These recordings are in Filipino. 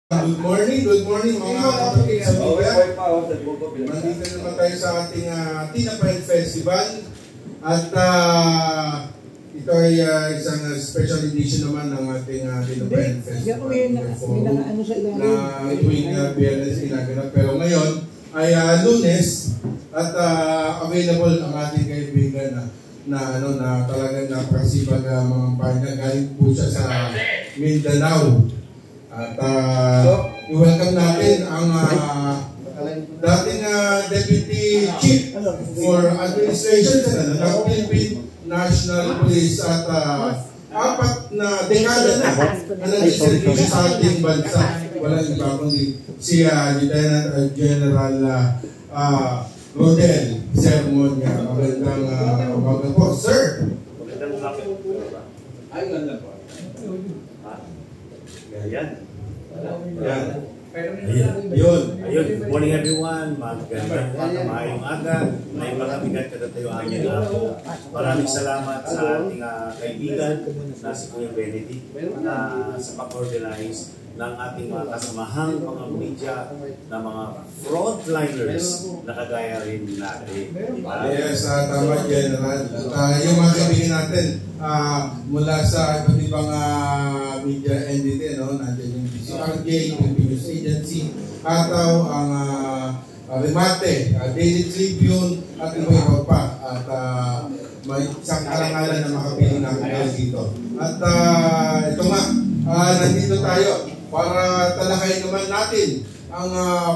Good morning mga kapatid sa Biblia. Nandito naman tayo sa ating Tinapay Festival. At ito ay isang special edition naman ng ating Tinapay Festival. Na tuwing Biyernes ginaganap. Pero ngayon ay Lunes at available ang ating kaibigan na talagang napakasipag mga panya. Galing po siya sa Mindanao. At i-welcome natin ang dating Deputy Chief for Administration ng Philippine National Police at apat na dekada na nagsiservisyo sa ating bansa. Walang iba kundi si Lieutenant General Rodel Sermonia. Magandang umaga po, sir. Magandang umaga po. Ay, ganda po. Ayan. Good morning everyone. Maayong aga. May mga bigat kada tayo amin ako. Maraming salamat sa ating kaibigan na si Kuya Benedict na sa pag-organize ng ating mga kasamahang mga media na mga frontliners na kagaya rin natin. Yes, tama General. Yung mga kaibigan natin mula sa iba't ibang media entity, nandiyan yung PCRJ, yung News Agency, Ataw, ang Remate, Daily Tribune, at iba-iba pa. At may isang karangalan na makapiling namin dito. At ito nga, nandito tayo para talakayin naman natin ang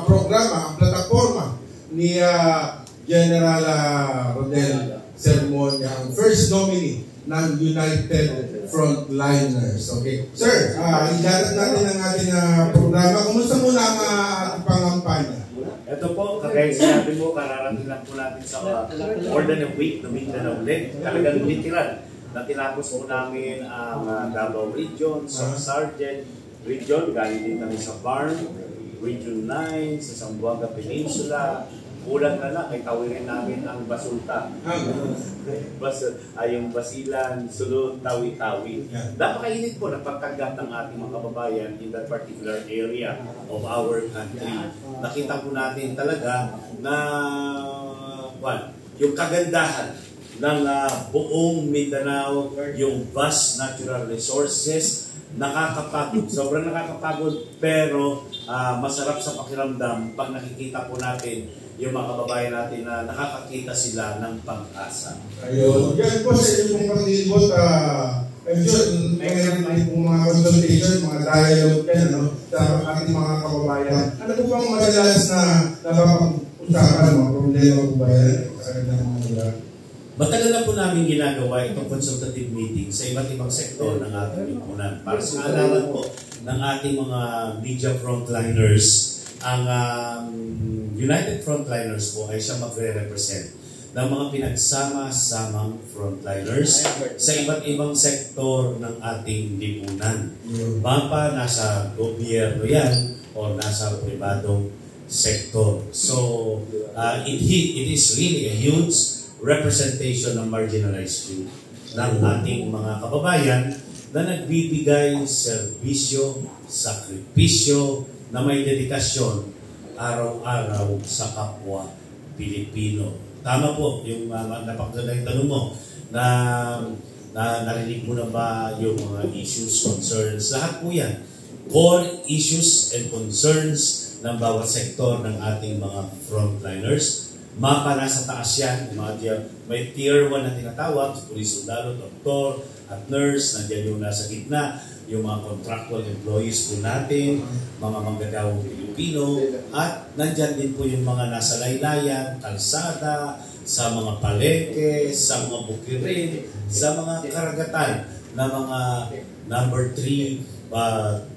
programa, ang plataforma ni General Rodel Sermonia, ang first nominee ng United Frontliners. Okay. Sir, ilatag natin ang ating programa. Kumusta muna ang ating pangampanya? Ito po, kagaya sinabi mo, kararating lang po natin sa more than a week na Mindanao ulit. Talagang literal na tinapos po namin ang Davao Region, Sargent Region, galing din kami sa Barn, Region 9, sa Zamboanga Peninsula. Kulang na lang, ay tawirin namin ang Basulta. Yung Basilan, Sulod, Tawi-Tawi. Napakainit po na pagtanggap ng ating mga kababayan in that particular area of our country. Nakita po natin talaga na yung kagandahan ng buong Mindanao, yung vast natural resources, nakakapagod, sobrang nakakapagod, pero masarap sa pakiramdam pag nakikita po natin yung mga kababayan natin na nakakakita sila ng pag-asa. Ayun. Yan po sa inyong pag-ibot, I'm sure mayroon din po mga consultation, mga dialogue sa ating mga kababayan. Ano po bang madalas na napapag-usapan mga problema po ba yan sa kanilang mga lugar? Matagal na po namin ginagawa itong consultative meeting sa iba't ibang sektor ng ating lipunan para sa alaman po ng ating mga media frontliners. Ang United Frontliners po ay siya magre-represent ng mga pinagsama-samang frontliners sa iba't ibang sektor ng ating lipunan. Mapa nasa gobyerno yan o nasa pribadong sektor. So, it is really a huge representation ng marginalized group ng ating mga kababayan na nagbibigay serbisyo, sakripisyo, na may dedikasyon araw-araw sa kapwa Pilipino. Tama po yung napakagandang tanong mo na narinig mo na ba yung mga issues, concerns, lahat po yan. Core issues and concerns ng bawat sektor ng ating mga frontliners. Mapa nasa taas yan, may tier 1 na tinatawag, police, sundalo, doktor, at nurse, nandiyan yung nasa gitna, yung mga contractual employees po natin, mga manggagawang Pilipino, at nandyan din po yung mga nasa laylayan, kalsada, sa mga palengke, sa mga bukirin, sa mga karagatan na mga number 3,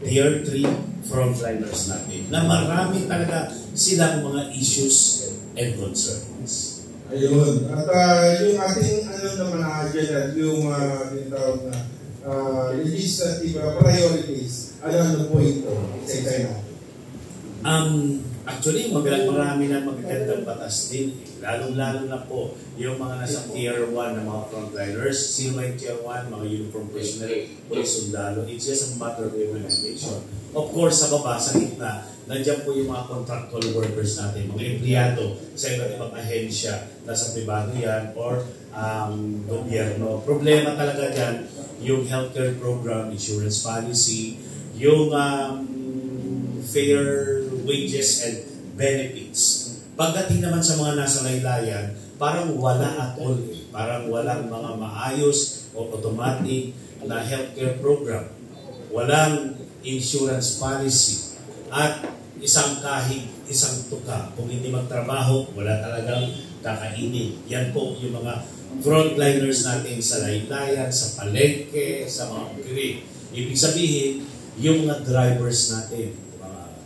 tier 3 frontliners natin, na marami talaga silang mga issues and concerns. Ayun. At yung ating General, yung tinatawag na legislative priorities, ano po ito? Isa-isa natin. Actually, marami na magagandang batas din. Lalong-lalo na po yung mga nasa tier 1 na mga frontliners. Sino ba yung tier 1? Mga uniform personnel, police, sundalo. It's just a matter of implementation. Of course, sa baba, sa gitna, nandiyan po yung mga contractual workers natin, mga empleyado sa iba't ibang ahensya, nasa pribado yan, or gobyerno. Problema talaga dyan, yung healthcare program, insurance policy, yung fair wages and benefits. Pagdating naman sa mga nasa laylayan, parang wala at all. Parang walang mga maayos o automatic na healthcare program. Walang insurance policy. At isang kahig, isang tuka. Kung hindi magtrabaho, wala talagang kakainin. Yan po yung mga frontliners natin sa laylayan, sa palengke, sa mga ukiri. Ibig sabihin, yung mga drivers natin,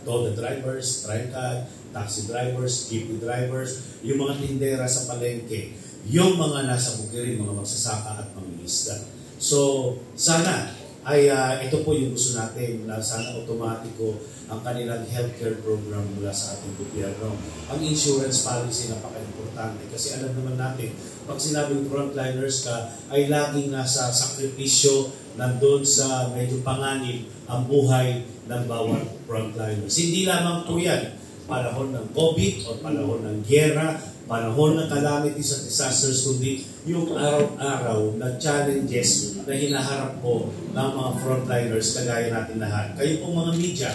todo drivers, tricycle, taxi drivers, jeepney drivers, yung mga tindera sa palengke, yung mga nasa bukiri, mga magsasaka at mangingisda. So, sana ay ito po yung gusto natin na sana otomatiko ang kanilang healthcare program mula sa ating gobyerno. Ang insurance policy napaka-importante kasi alam naman natin, pag sinabing frontliners ka, ay laging nasa sakripisyo nandun sa medyo panganib ang buhay ng bawat frontliners. Hindi lamang po yan panahon ng COVID o panahon ng gyera, panahon ng calamities at disasters, kundi yung araw-araw na challenges na hinaharap po ng mga frontliners kagaya natin lahat. Kayo pong mga media,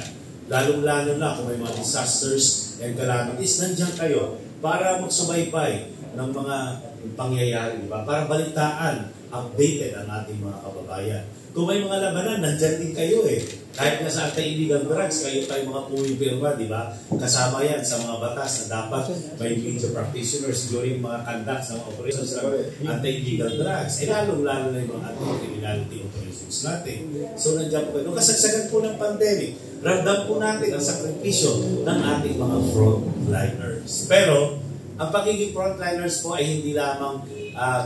lalong-lalo na kung may mga disasters and calamities, nandiyan kayo para magsubaybay ng mga pangyayari, diba? Para balitaan, updated ang ating mga kababayan. Kung may mga labanan, nandyan din kayo eh. Kahit na sa anti-illegal drugs, kayo tayo mga pumipirma, di ba? Kasama yan sa mga batas na dapat may media practitioners during mga conducts ng operations sa anti-illegal drugs. Eh lalong-lalo na yung mga anti-criminality operations natin. So nandiyan po kayo. Nung kasagsagan po ng pandemic, ramdam po natin ang sakripisyo ng ating mga frontliners. Pero, ang pagiging frontliners po ay hindi lamang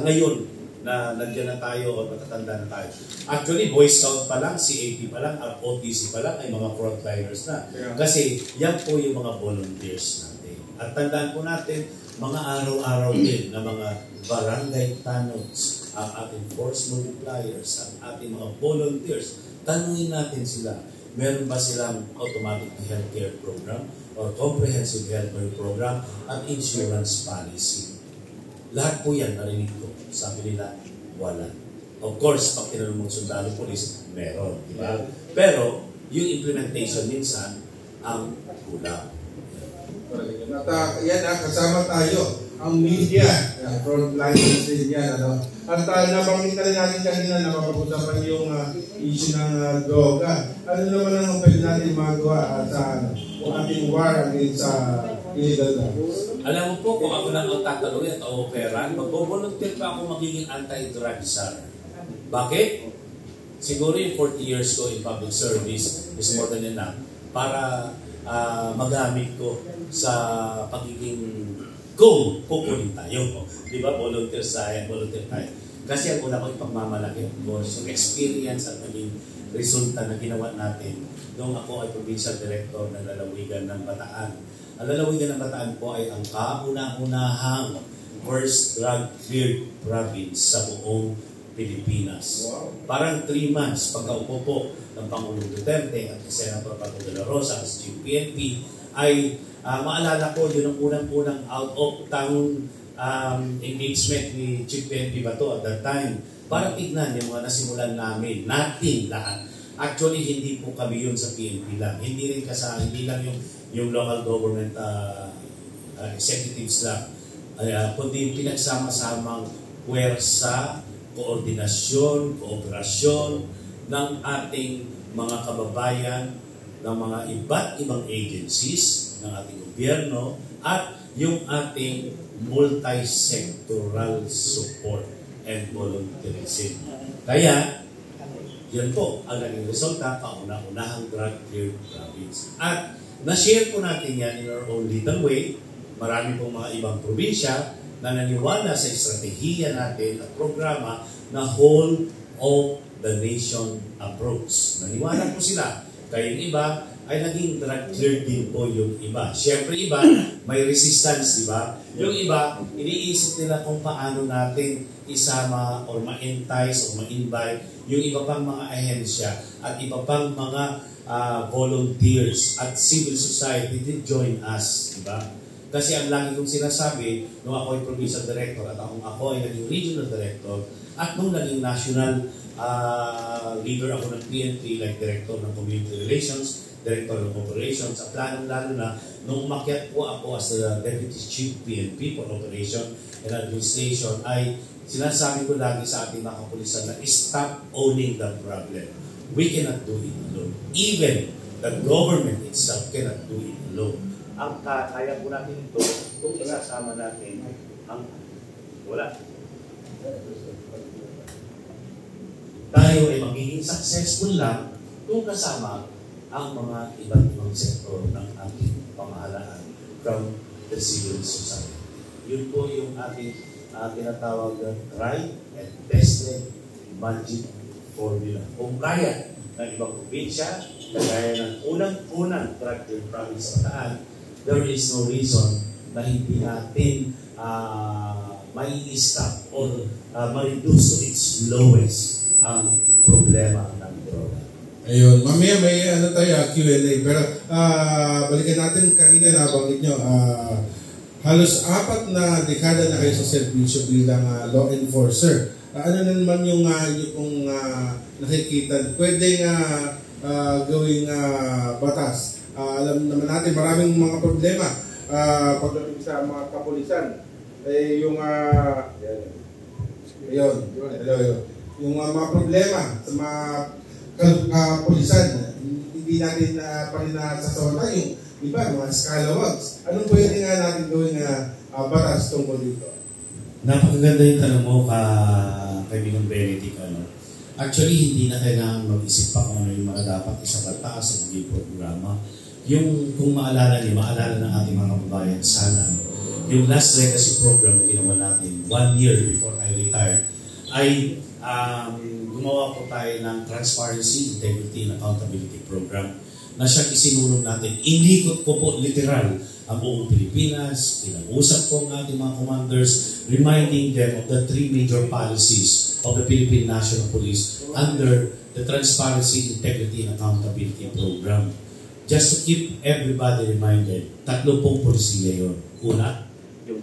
ngayon na nandiyan na tayo o matatanda na tayo. Actually, Boy Scout pa lang, CAP pa lang, at OTC pa lang ay mga frontliners na. Kasi yan po yung mga volunteers natin. At tandaan po natin, mga araw-araw din na mga barangay tanods, ang ating force multipliers, ang ating mga volunteers. Tanungin natin sila, meron ba silang automatic healthcare program or comprehensive healthcare program at insurance policy? Lahat po yan, narinig ko. Sabi nila, wala. Of course, pag tinanong mong sundalo police, meron. Diba? Pero, yung implementation minsan, ang kulang. At yan, kasama tayo. Ang media, frontliners din yan. At nabanggit na rin natin kanina, napapag-usapan yung issue ng droga. Ano naman ang pwede natin magawa sa ating war against sa illegal drugs? Alam mo po, kung ako lang ang tatanungin at o-operan, mag-volunteer pa ako magiging anti-drug czar. Bakit? Siguro yung 40 years ko in public service is more than enough para magamit ko sa pagiging kukunin tayo. Di ba? Volunteer tayo. Kasi ang una ko ipagmamalaki, of course, yung experience at naging resulta na ginawa natin nung ako ay provincial director ng lalawigan ng Bataan. Ang lalawigan ng Bataan po ay ang kauna-unahang first drug-cleared province sa buong Pilipinas. Wow. Parang 3 months pagkaupo po ng Pangulong Duterte at Senator Pato de la Rosa as Chief PNP ay maalala ko yun ang unang-unang out-of-town engagement ni Chief PNP Bato at that time para tignan yung mga nasimulan natin lahat. Actually, hindi po kami yun sa PNP lang. Hindi lang yung local government executives lang. Kundi pinagsama-samang puwersa, koordinasyon, kooperasyon ng ating mga kababayan, ng mga iba't ibang agencies ng ating gobyerno at yung ating multi-sectoral support and volunteerism. Kaya, yan po ang naging resulta, kauna-unahang drug-cleared province. At na-share po natin yan in our own little way. Marami pong mga ibang probinsya na naniwala sa estratehiya natin at programa na whole of the nation approach. Naniwala po sila. Kayong iba, ay naging drug cleared din po yung iba. Siyempre iba, may resistance, di ba? Yung iba, iniisip nila kung paano natin isama or ma-entice o ma-invite yung iba pang mga ahensya at iba pang mga volunteers at civil society to join us, di ba? Kasi ang lagi kong sinasabi, nung ako ay provincial director at ako ay naging regional director at nung naging national leader ako ng PNP, like director ng community relations, director ng operations, at lalong-lalo na nung umakyat po ako as the Deputy Chief PNP for Operation and Administration, ay sinasabi ko lagi sa ating mga kapulisan na stop owning the problem. We cannot do it alone. Even the government itself cannot do it alone. Ang kaya po natin ito kung isasama natin ang wala. Tayo ay magiging successful lang kung kasama ang mga iba't ibang sektor ng ating pamahalaan from the civil society. Yun po yung ating tinatawag na tried and tested magic formula. Kung kaya ng ibang probinsya, kagaya ng unang-unang drug-free province sa Bataan, there is no reason na hindi natin mai-stop or ma-reduce to its lowest ang problema ng droga. Ayun, mamaya may tayo, Q&A. Pero balikan natin kanina nabanggit nyo, halos 4 na dekada na kayo sa servisyo bilang law enforcer. Ano na naman yung pong nakikita? Pwede gawing batas. Alam naman natin, maraming mga problema pagdating sa mga kapulisan. Yung yung mga problema sa mga kapulisan, hindi natin pa rin nasasawa yung iba, mga scalawags. Anong pwede nga natin gawin batas tungkol dito? Napakaganda yung tanong mo kaibigang Benedict. Actually, hindi na kailangan mag-isip pa kung ano yung mga dapat isabata sa maging programa. Yung kung maalala ng ating mga kababayan, sana yung last legacy program na ginawa natin 1 year before I retired ay gumawa po tayo ng Transparency, Integrity, and Accountability Program na siyang isinulong natin. Inikot ko po literal ang buong Pilipinas, kinausap po ang ating mga commanders, reminding them of the 3 major policies of the Philippine National Police under the Transparency, Integrity, and Accountability Program. Just to keep everybody reminded, 3 pong polisiya yun. Una, yung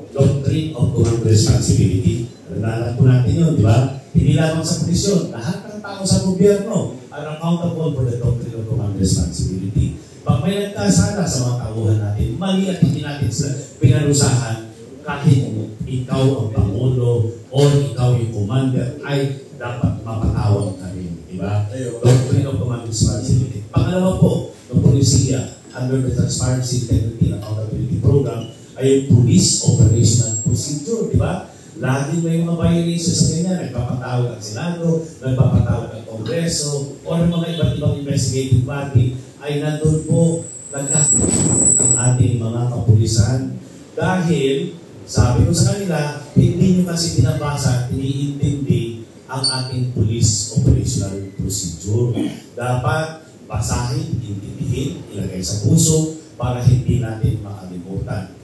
doctrine of command responsibility. Nalaman po natin yun, di ba? Hindi lamang sa pulisyon, lahat ng tao sa gobyerno are accountable for the doctrine of command responsibility. Pag may nagkasala sa mga tauhan natin, mali at hindi natin sila pinarusahan, kahit ikaw ang Pangulo o ikaw yung commander, ay dapat mapatawag ka rin, di ba? Doctrine of command responsibility. Pangalawa po, ng polisiya, under the Transparency, Integrity, and Accountability Program, ay yung Police Operational Procedure, di ba? Lagi may mga violations sa ganyan, nagpapatawag ang Senado, nagpapatawag ang Kongreso, o ng mga iba't ibang investigative body, ay nandun po nagkakaroon ang ating mga kapulisan. Dahil, sabi ko sa kanila, hindi nyo kasi binabasa, iniintindi ang ating Police Operational Procedure. Dapat basahin, intindihin, ilagay sa puso para hindi natin makalimutan.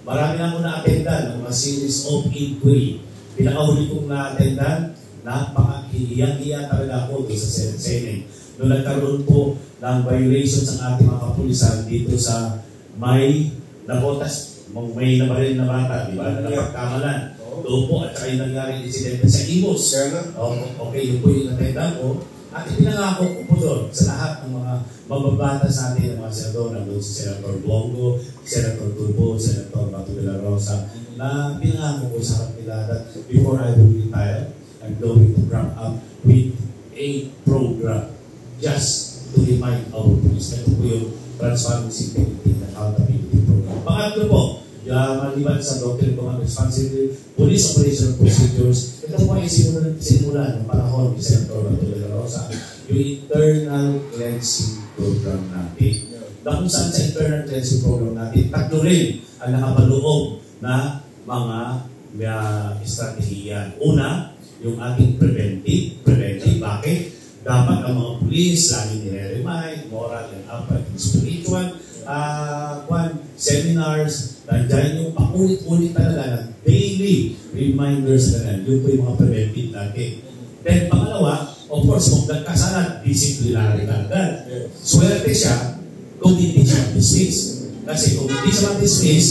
Marami na akong na-attendan ng mga series of inquiry. Pinakahuli kong na-attendan, napakahiyang-hiya talaga ako sa Senate. Noong nagkaroon po ng violations ng ating mga kapulisan dito sa may nabotas, may nabaril na bata, di ba? Na napagkamalan. Doon po, at saka yung nangyari incident sa Imos. Okay, yun po yung na-attendan ko. At ipinangako ko po doon sa lahat ng mga mababatas natin, ng mga senador, nandun si Senator Bongo, Senator Turbo, Senator Bato de la Rosa, na pinangako ko sa kanila that before I will retire, I'm going to wrap up with a program just to remind our police. Ito po yung Transparency, Integrity, and Accountability Program. Pangatlo po, maliban sa Doctrine of Command Responsibility, Police Operational Procedures, ito po ay simula ng panahon ni Senator Bato de la Rosa, yung Internal Cleansing Program natin. Na kung saan sa Internal Cleansing Program natin, 3 rin ang nakapaloob na mga estratehiya. Una, yung ating preventive. Bakit? Dapat ang mga pulis, laging nire-remind, moral and upright and spiritual, seminars, nandiyan yung paulit-ulit talaga ng daily reminders na yan. Yun po yung mga preventive natin. Then, pangalawa, of course, kung nagkasala, disciplinary ka agad. Swerte siya kung hindi siya dismiss. Kasi kung hindi siya dismiss,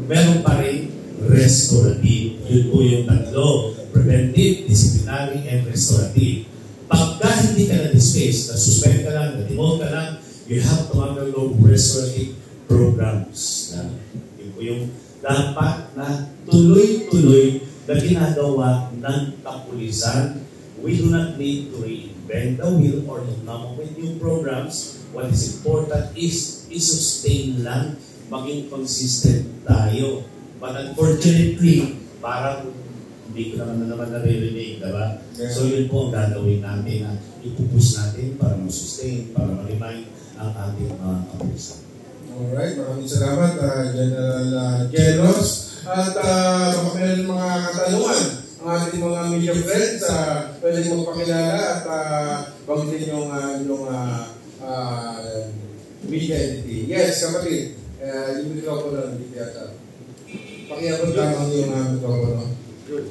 meron pa rin restorative. Yun po yung tatlo. Preventive, disciplinary, and restorative. Pagka hindi ka na-dismiss, na-suspend ka lang, na-demote ka lang, you have to undergo restorative programs. Yun po yung dapat na tuloy-tuloy na ginagawa ng kapulisan. We do not need to reinvent the wheel or to come up with new programs. What is important is i-sustain lang, maging consistent tayo. But unfortunately, parang hindi ko naman naririnig, diba? Yeah. So yun po ang gagawin natin na ipupush natin para ma-sustain, para ma-remind ang ating mga kapulisan. Alright, maraming salamat General Genos. At baka meron mga katanungan ang ating mga media friends, pwede magpakilala at bagutin yung media entity. Yes, kapatid. Yung mikropono ng media ata. Pakiabot lamang yung mikropono. Good.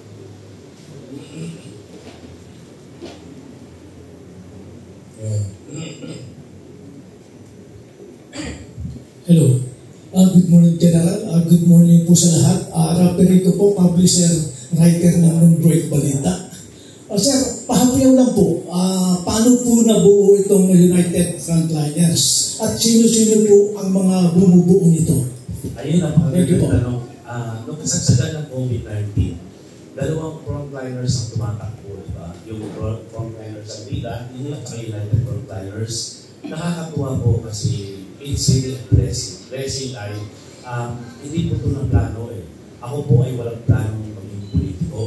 Hello. Good morning, General. Good morning po sa lahat. Raperito po, publisher, writer ng Non-Break Balita. Sir, pahapayaw lang po, paano po nabuo itong United Frontliners? At sino-sino po ang mga bumubuo nito? Ayun ang magandang tanong. Nung kasagsagan ng COVID-19, dalawang frontliners ang tumatakbo, diba? Yung frontliners ang Vida at ang United Frontliners. Nakakatuwa po kasi it's really a blessing. Blessing ay hindi po ito ng plano eh. Ako po ay walang planong maging politiko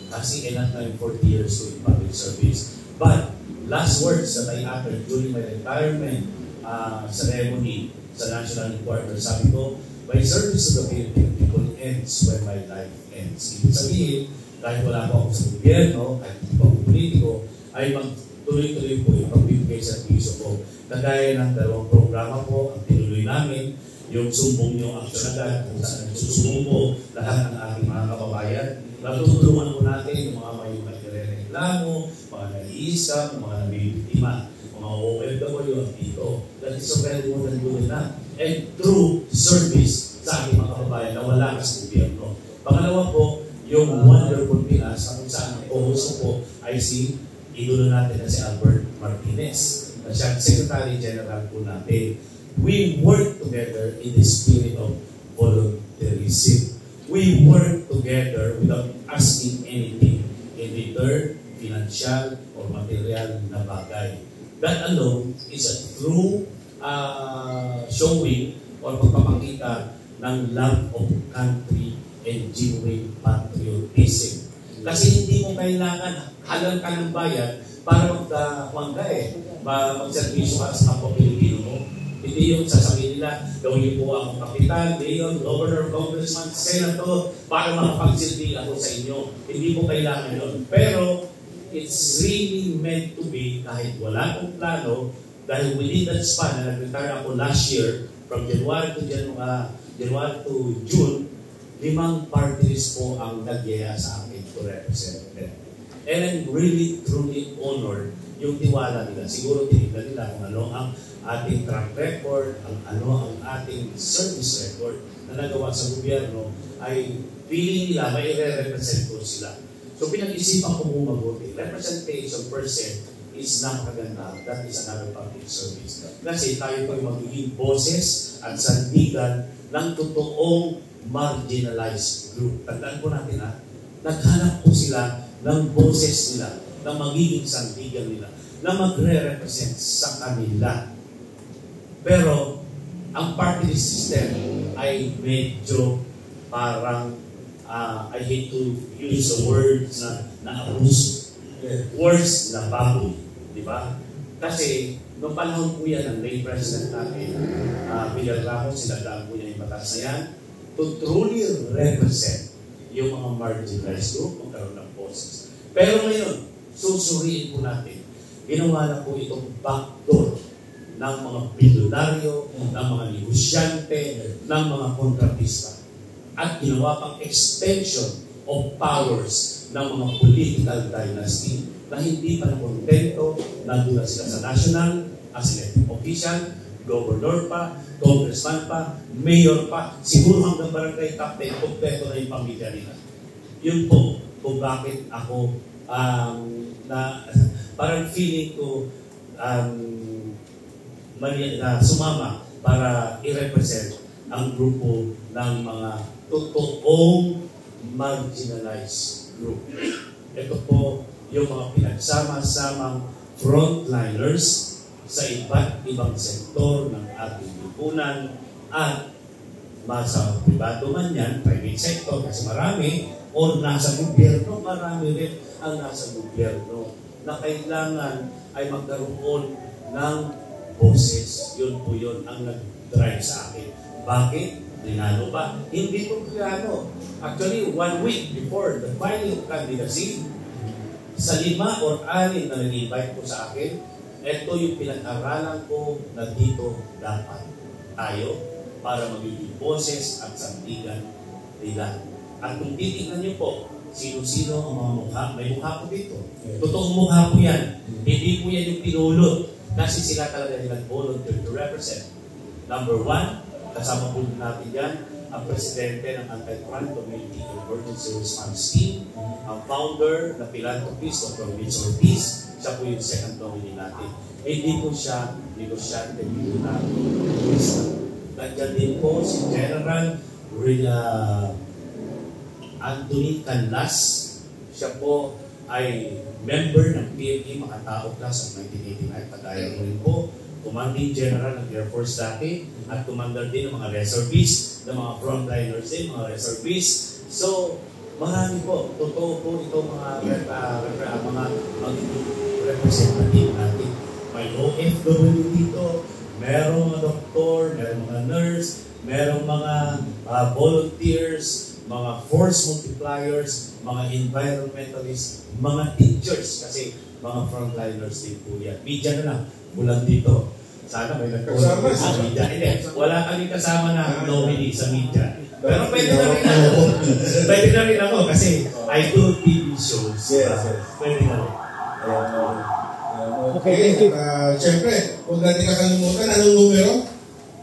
kasi enough na yung 40 years to in public service. But last words that I uttered during my retirement ceremony sa National Headquarters, sabi ko, my service to the Philippine people ends when my life ends. Ibig sabihin, kahit wala po ako sa gobyerno, kahit hindi po ako politiko, ay magtuloy-tuloy po yung pagbibigay sa piso ko. Kagaya ng dalawang programa po, ang tinuloy namin, yung sumbong nyo action agad, kung saan nagsusumbong po lahat ng ating mga kababayan. Natutulungan po natin yung mga may nagre-reklamo, mga nag-iisa, mga nabibiktima, mga OFW ang dito. That is already more than good enough. And through service sa ating mga kababayan na wala sa gobyerno. Pangalawa po, yung Wonderful Pinas, kung saan ang co-host po ay si idolo natin na si Albert Martinez. Na siya Secretary General po natin. We work together in the spirit of volunteerism. We work together without asking anything in return, financial or material na bagay. That alone is a true showing or pagpapakita ng love of country and genuine patriotism. Kasi hindi mo kailangan halang ka ng bayan para magservisyo ka sa kapwa Pilipino mo. Hindi yung sasabihin nila, gawin po akong kapitan, mayor, governor, congressman, senator, para makapagsilbi ako sa inyo. Hindi po kailangan yun. Pero, it's really meant to be, kahit wala akong plano, dahil within that span, na nag-retire ako last year, from January to June, 5 party list po ang nagyaya sa akin to represent them. And I'm really, truly honored yung tiwala nila. Siguro tinignan nila kung ano ang ating track record, ang ating service record na nagawa sa gobyerno, ay feeling nila may re-represent ko sila. So pinag-isipan ko mo mabuti. Representation percent is napakaganda. That is another public service. Kasi tayo po yung magiging boses at sandigan ng totoong marginalized group. Tandaan po natin naghanap po sila ng boses nila, ng magiging sandigan nila, na magre-represent sa kanila. Pero, ang party system ay medyo parang, I hate to use the words na abuse. Words na baboy. Di ba? Kasi, noong panahon po yan, ang late president natin, Miguel Ramos, sinagdaan po niya yung batas na yan, to truly represent yung mga marginalized group, magkaroon ng boses. Pero ngayon, susuriin po natin Ginawa na po itong backdoor ng mga bilyonaryo, ng mga negosyante, ng mga kontratista. At ginawa pang extension of powers ng mga political dynasty na hindi pa nakontento, nandun na sila sa national, as elected official, governor pa, congressman pa, mayor pa, siguro hanggang barangay captain, kompleto na yung pamilya nila. Yun po kung bakit ako parang feeling ko sumama para i-represent ang grupo ng mga totoong marginalized group. Ito po yung mga pinagsama-samang frontliners sa iba't ibang sektor ng ating lipunan at sa pribado man yan, private sector, kasi marami, o nasa gobyerno, marami rin ang nasa gobyerno na kailangan ay magkaroon ng boses. Yun po yun ang nag-drive sa akin. Bakit? Dinalo ba? Hindi po dinalo. Actually, 1 week before the filing candidacy, sa 5 or 6 na nag-invite po sa akin, ito yung pinag-aralan ko na dito dapat tayo para magiging boses at sandigan nila. At kung titignan niyo po, sino-sino ang mga mukha, may mukha po dito. Totoong mukha po yan. Hindi po yan yung pinulot. Kasi sila talaga nag-volunteer to represent. Number 1, kasama po natin yan, ang presidente ng Anti-Crime Community Emergency Response Team, ang founder na philanthropist Dr. Mitch Ortiz, siya po yung second nominee natin. Hindi po siya negosyante dito na nandiyan din po si General Anthony Canlas. Siya po ay member ng PNP Makatao Class of 1989. Kagaya ko rin po, Commanding General ng Air Force dati at commander din ng mga reservists, ng mga frontliners din, mga reservists. So, marami po. Totoo po ito mga representative natin. May OFW dito, merong mga doktor, merong mga nurse, merong mga volunteers, mga force multipliers, mga environmentalists, mga teachers, kasi mga frontliners din po yan. Media na lang, bulan dito. Sana may nagkasama sa media. Hindi, wala kami kasama na nominee sa media. Pero pwede na rin ako. Pwede na rin ako kasi I do TV shows. Yes. Pwede na rin. Okay, thank you. Siyempre, huwag natin kakalimutan, anong numero?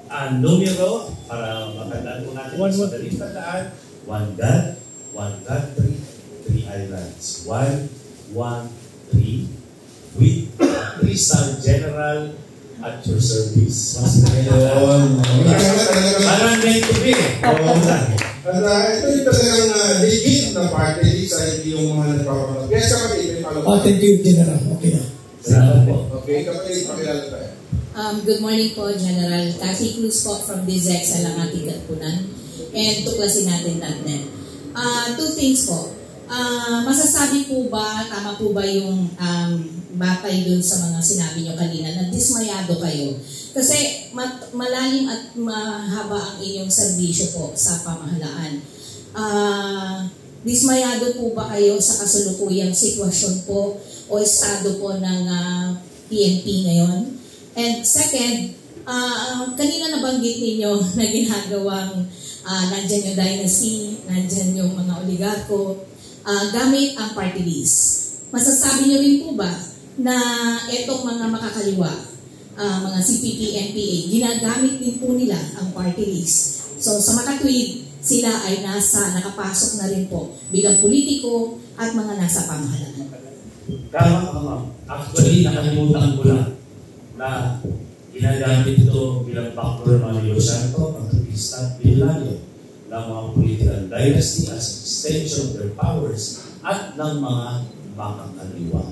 Ang numero, para matandaan po natin sa daling tandaan, 1 God, 1 country, 3 islands. 1, 1, 3, with 3-star general at your service. Mas parang meant to be. At ito yung talagang legit na party sa hindi yung mga nagpapanood. Kaya sa kapatid, may follow-up. Thank you, General. Okay na. Okay, kapatid, pakilala tayo. Good morning po, General. Cathy Cruz po from DZEC sa Langati, Gatpunan. And tuklasin natin natin. 2 things po. Masasabi po ba, tama po ba yung batay dun sa mga sinabi nyo kanina na dismayado kayo? Kasi malalim at mahaba ang inyong serbisyo po sa pamahalaan. Dismayado po ba kayo sa kasalukuyang sitwasyon po o estado po ng PNP ngayon? And second, kanina nabanggit ninyo na ginagawang nandyan yung dynasty, nandyan yung mga oligarko, gamit ang party list. Masasabi nyo rin po ba na itong mga makakaliwa, mga CPP, NPA, ginagamit din po nila ang party list. So sa makatwid, sila ay nakapasok na rin po bilang politiko at mga nasa pamahalaan. Tama ka, ma'am. Actually, nakalimutan ko lang na ginagamit ito bilang backdoor ng mga negosyante, pagkakista, bilanyo ng mga political dynasty as extension of their powers at ng mga makakaliwa.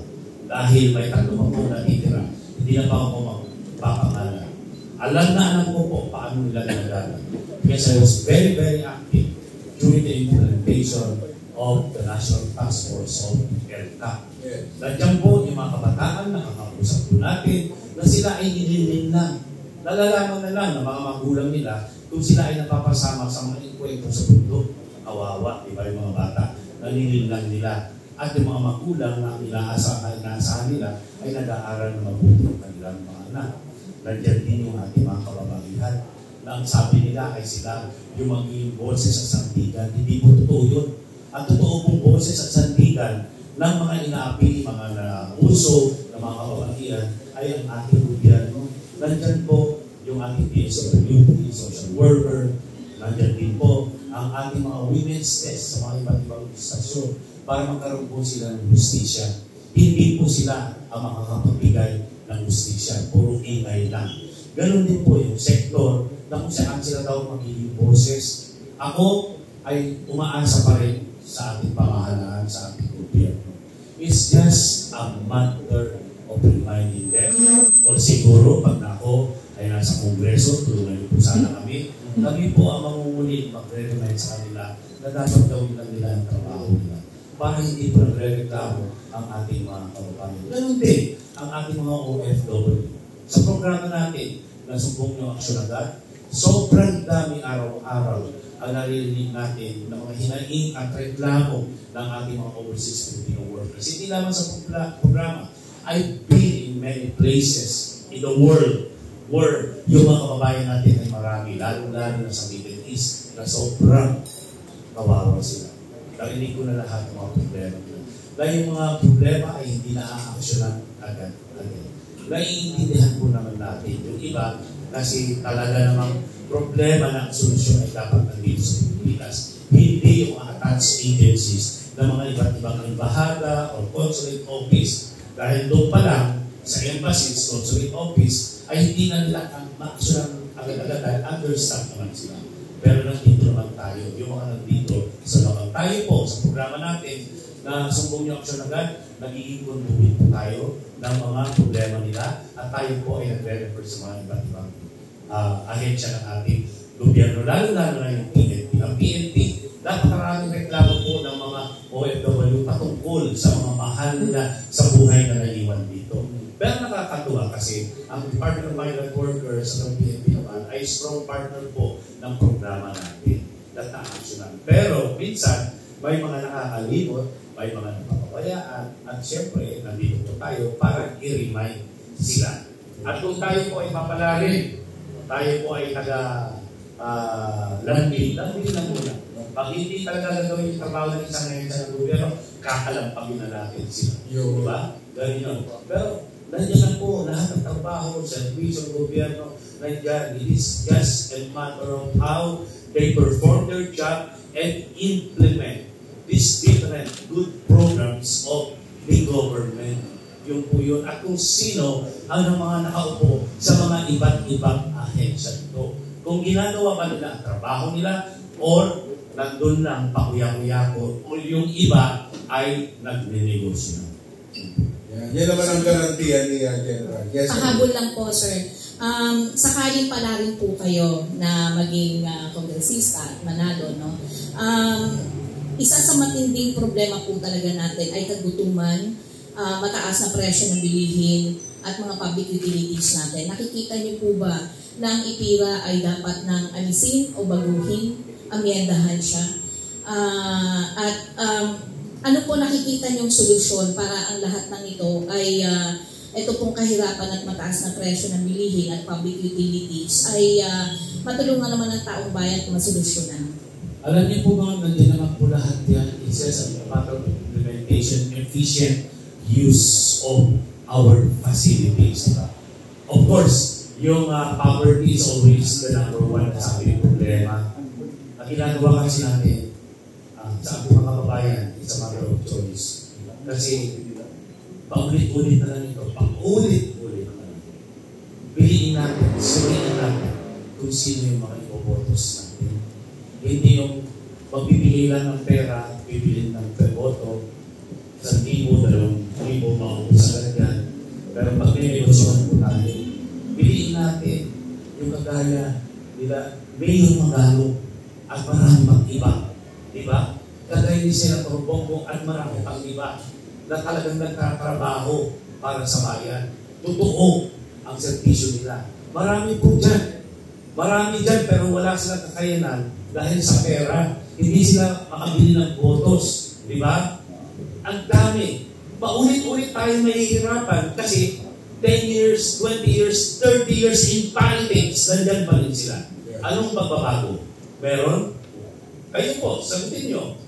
Dahil may 3 pa po natitira, hindi na pa ako magpapangalan. Alam ko po paano nila nagagamit. Because I was very, very active during the implementation of the National Task Force of ELCA. Nandiyan po yung mga kabataan, nakakausap po natin, na sila ay nililin lang. Nalalaman na lang ng mga magulang nila kung sila ay napapasama sa mga inkwentro sa bundok. Kawawa, di ba yung mga bata? Nalilin lang nila. at yung mga magulang na inaasahan nila ay nag-aaral na mabuti ng kanilang mga anak. Nandiyan din yung ating mga kababaihan na ang sabi nila ay sila yung magiging boses sa sandigan. Hindi po totoo yun. At totoo pong boses sa sandigan ng mga inaapi, mga nauso, ng mga kababaihan ay ang ating gobyerno. Nandiyan po yung ating DSWD, social worker, nandiyan din po ang ating mga women's test sa mga iba't ibang istasyon para magkaroon po sila ng justisya. Hindi po sila ang makakapagbigay ng justisya. Puro ingay lang. Ganon din po yung sektor na kung saan sila daw magiging boses. Ako ay umaasa pa rin sa ating pamahalaan, sa ating gobyerno. It's just a matter of reminding them. O siguro, pag ako ay nasa Kongreso, tulungan niyo po sana kami. Kami po ang mangungulit mag-remind sa kanila na dapat gawin lang nila ang trabaho nila para hindi po nagre-reklamo ang ating mga kababayan. Ganun din ang ating mga OFW. Sa programa natin, na sumbong yung aksyon agad, sobrang dami araw-araw ang naririnig natin ng mga hinaing at reklamo ng ating mga overseas Filipino workers. Hindi naman sa programa. I've been in many places in the world where yung mga kababayan natin ay marami, lalo-lalo na sa Middle East, na sobrang kawawa sila. Narinig ko na lahat ng mga problema nila. Dahil yung mga problema ay hindi na-aaksyonan agad. Naiintindihan po naman natin yung iba kasi talaga namang problema ng solusyon ay dapat nandito sa Pilipinas. Hindi yung attached agencies ng mga iba't ibang embahada o consulate office. Dahil doon pa lang sa embassies, consulate office, ay hindi na nila ang ma-aksyonan agad-agad dahil understaffed naman sila. Pero nandito naman tayo, yung mga nandito sa lokal. Tayo po, sa programa natin, na sumbong niyo aksyon agad, nagiging conduit po tayo ng mga problema nila at tayo po ay nagre-refer sa mga iba't ibang ahensya ng ating gobyerno, lalo-lalo na yung PNP. Ang PNP, napakaraming reklamo po ng mga OFW patungkol sa mga mahal nila sa buhay na naiwan dito. Pero nakakatuwa kasi ang Department of Migrant Workers at ang PNP naman ay strong partner po ng programa natin at na-actionan. Pero minsan, may mga nakakalimot, may mga napapabayaan, at siyempre, nandito po tayo para i-remind sila. At kung tayo po ay mapalarin, tayo po ay landing lang muna. Pag hindi talaga gagawin yung trabaho ng isang ahensya ng gobyerno, kakalampagin na natin sila. Diba? Ganyan. Pero, nandiyan lang po lahat ng trabaho sa servisyo ng gobyerno. Nandiyan, it is just a matter of how they perform their job and implement these different good programs of the government. Yung po yun. At kung sino ang mga nakaupo sa mga iba't ibang ahensya nito. Kung ginagawa ba nila ang trabaho nila or nandun lang pakuya-kuya ko o yung iba ay nagne-negosyo na. Yan naman ang garantiya ni General. Yes, pahabol lang po, sir. Sakaling pala rin po kayo na maging kongresista at manalo, no? Isa sa matinding problema po talaga natin ay kagutuman, mataas na presyo ng bilihin at mga public utilities natin. Nakikita niyo po ba na ang IPIRA ay dapat nang alisin o baguhin, amyendahan siya? Ano po nakikita niyong solusyon para ang lahat ng ito ay ito pong kahirapan at mataas na presyo ng bilihin at public utilities ay matulungan naman ng taong bayan kung masolusyonan? Alam niyo po mga nandiyan naman po lahat yan. It says a matter of implementation, efficient use of our facilities. Of course, yung poverty is always the number one na sabi yung problema. Ang ginagawa kasi natin sa ating mga kababayan, it's a matter of choice. Kasi paulit-ulit na lang ito. Paulit-ulit na lang. Piliin natin, suriin natin kung sino yung mga ipobotos natin. Hindi yung magbibigay lang ng pera, bibilin ng peboto, 1,000, 2,000, maubos sa ganyan. Pero pag may-negosyohan po tayo, piliin natin yung kagaya nila, Mayor Magalong at marami pang iba. Diba? Kagaya ni Senator Bongbong at marami pang iba na talagang nagtatrabaho para sa bayan. Totoo ang servisyo nila. Marami po dyan. Marami dyan pero wala silang kakayanan dahil sa pera. Hindi sila makabili ng botos. Di ba? Ang dami. Paulit-ulit tayo mahihirapan kasi 10 years, 20 years, 30 years in politics, nandyan pa rin sila. Anong magbabago? Meron? Kayo po, sagutin nyo.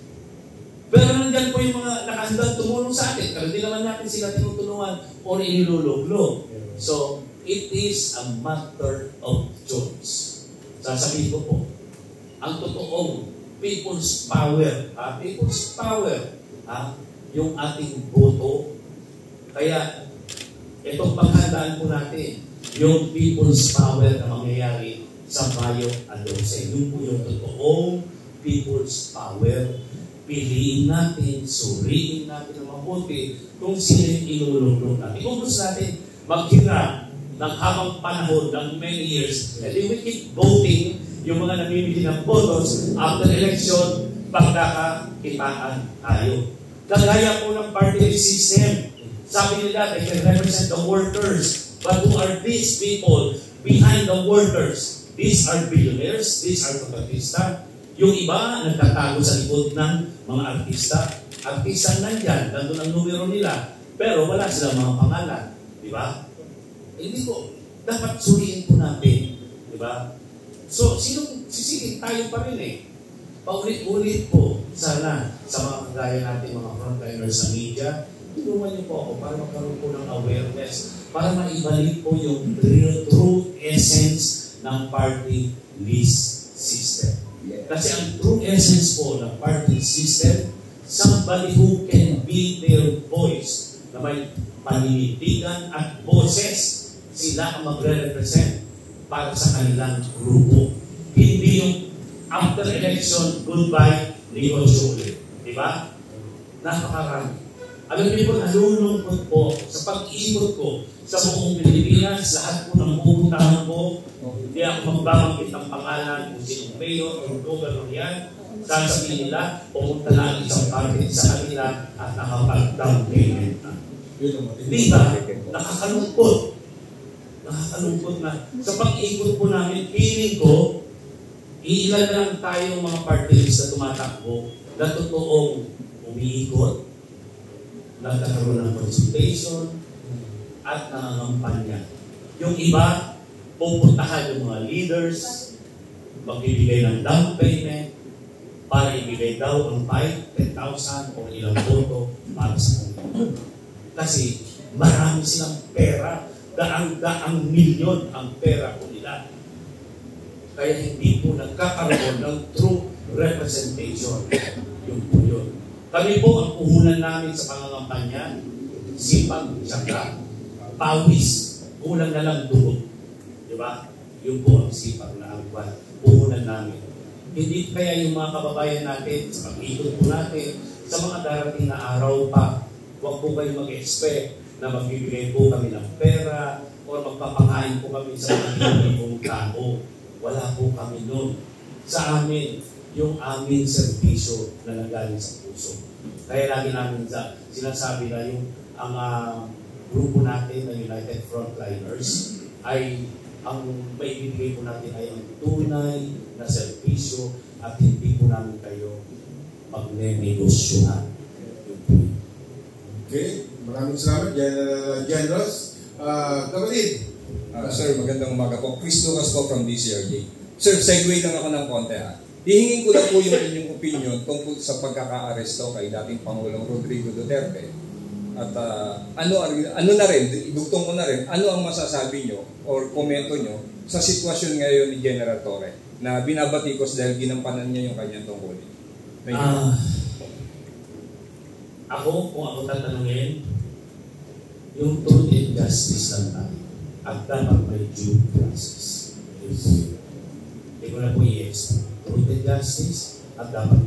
Pero nandyan po yung mga nakahandang tumulong sa atin. Pero di naman natin sila tinutulungan o inilulog-log. So, it is a matter of choice. Sasabihin ko po, ang totoong people's power, yung ating boto. Kaya, itong paghandaan po natin, yung people's power na mangyayari sa Mayo 12. Yung po yung totoong people's power. Piliin natin, suriin natin ng mabuti kung sino yung inululong natin. Kung gusto natin maghirap ng habang panahon, ng many years, and then we keep voting yung mga namimili ng botos after election, pagkakakitaan tayo. Kagaya po ng party system. Sabi nila, they can represent the workers. But who are these people behind the workers? These are billionaires, these are kapatista. Yung iba, nagtatago sa likod ng mga artista. Artista nandyan, nandun ang numero nila. Pero wala silang mga pangalan. Di ba? Hindi ko, dapat suriin po natin. Di ba? So, sisigit tayo pa rin eh. Paulit-ulit po, sana, sa mga kagaya natin, mga frontliners sa media, tulungan niyo po ako para magkaroon po ng awareness, para maibalik po yung true essence ng party list system. Kasi ang true essence po ng party system, somebody who can be their voice, na may paninindigan at boses, sila ang magre-represent para sa kanilang grupo. Hindi yung after election, goodbye, negosyo ulit. Diba? Napakarami. Alam niyo po, nalulungkot po sa pag-ikot ko sa buong Pilipinas, lahat po ng pupuntahan ko, hindi ako magbabanggit ng pangalan kung sinong mayor o governor yan. Sasabihin nila, pumunta na ang isang party sa kanila at nakapag-down payment na. Di ba? Nakakalungkot. Nakakalungkot na. Sa pag-ikot po namin, feeling ko, iilan lang tayong mga party list na tumatakbo na totoong umiikot, nagkakaroon ng consultation, at nangangampanya. Yung iba, pupuntahan yung mga leaders, magbibigay ng down payment, para ibigay daw ang 5,000, 10,000 o ilang boto para sa kanila. Kasi marami silang pera, daang milyon ang pera po nila. Kaya hindi po nagkakaroon ng true representation. Yun po yun. Kami po, ang puhunan namin sa pangangampanya, sipag, saka, pawis, kulang na lang dugo. Diba? Yun po ang sipag na agwan. Puhunan namin. Hindi kaya yung mga kababayan natin, sa pag-ikot po natin, sa mga darating na araw pa, huwag po kayo mag-expect na magbibigay po kami ng pera o magpapangain po kami sa mga ibang tao. Wala po kami nun. Sa amin, yung aming serbisyo na nanggaling sa puso. Kaya lagi namin sinasabi na yung ang grupo natin na United Frontliners ay ang may ibigay po natin ay ang tunay na serbisyo at hindi po namin kayo magne-negosyohan. Okay, maraming salamat, Generals. Kapatid. Sir, magandang umaga po. Chris Lucas po from DCRJ. Sir, segue lang ako ng konti ha. Hihingin ko lang po yung inyong opinion tungkol sa pagkaka-aresto kay dating Pangulong Rodrigo Duterte. At ano na rin, idugtong ko na rin, ano ang masasabi nyo or komento nyo sa sitwasyon ngayon ni General Torre na binabatikos dahil ginampanan niya yung kanyang tungkulin? Kung ako tatanungin, yung truth and justice lang tayo. At dapat may due process. Hindi ko na po i-explain. Truth and justice at dapat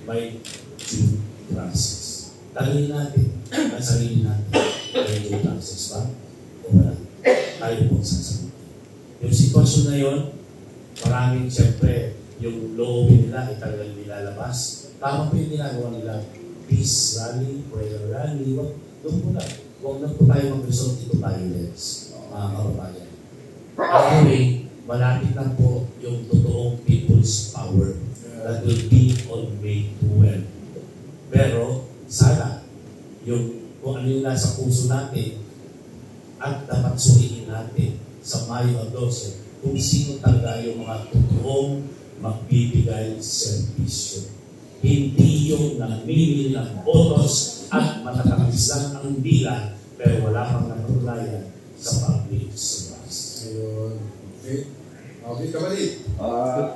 may due process. Tanungin natin ang sarili natin. May due process ba? O wala? Tayo po sasagot. Yung sitwasyon na yun, maraming siyempre yung loobin nila ay talagang nilalabas. Tama po yung ginagawa nila. Peace rally, prayer rally, doon po lang. Huwag na po tayo mag-resort ito violence, mga kababayan. Anyway, malapit na po yung totoong people's power that will be on May 12. Pero, sana, nasa puso natin at dapat suriin natin sa Mayo 12 kung sino talaga yung mga totoong magbibigay serbisyo. Hindi yung namimili ng botos at matatamis lang ang bilang pero wala pang natulayan sa public service. Ayun. Okay. Okay, kapatid.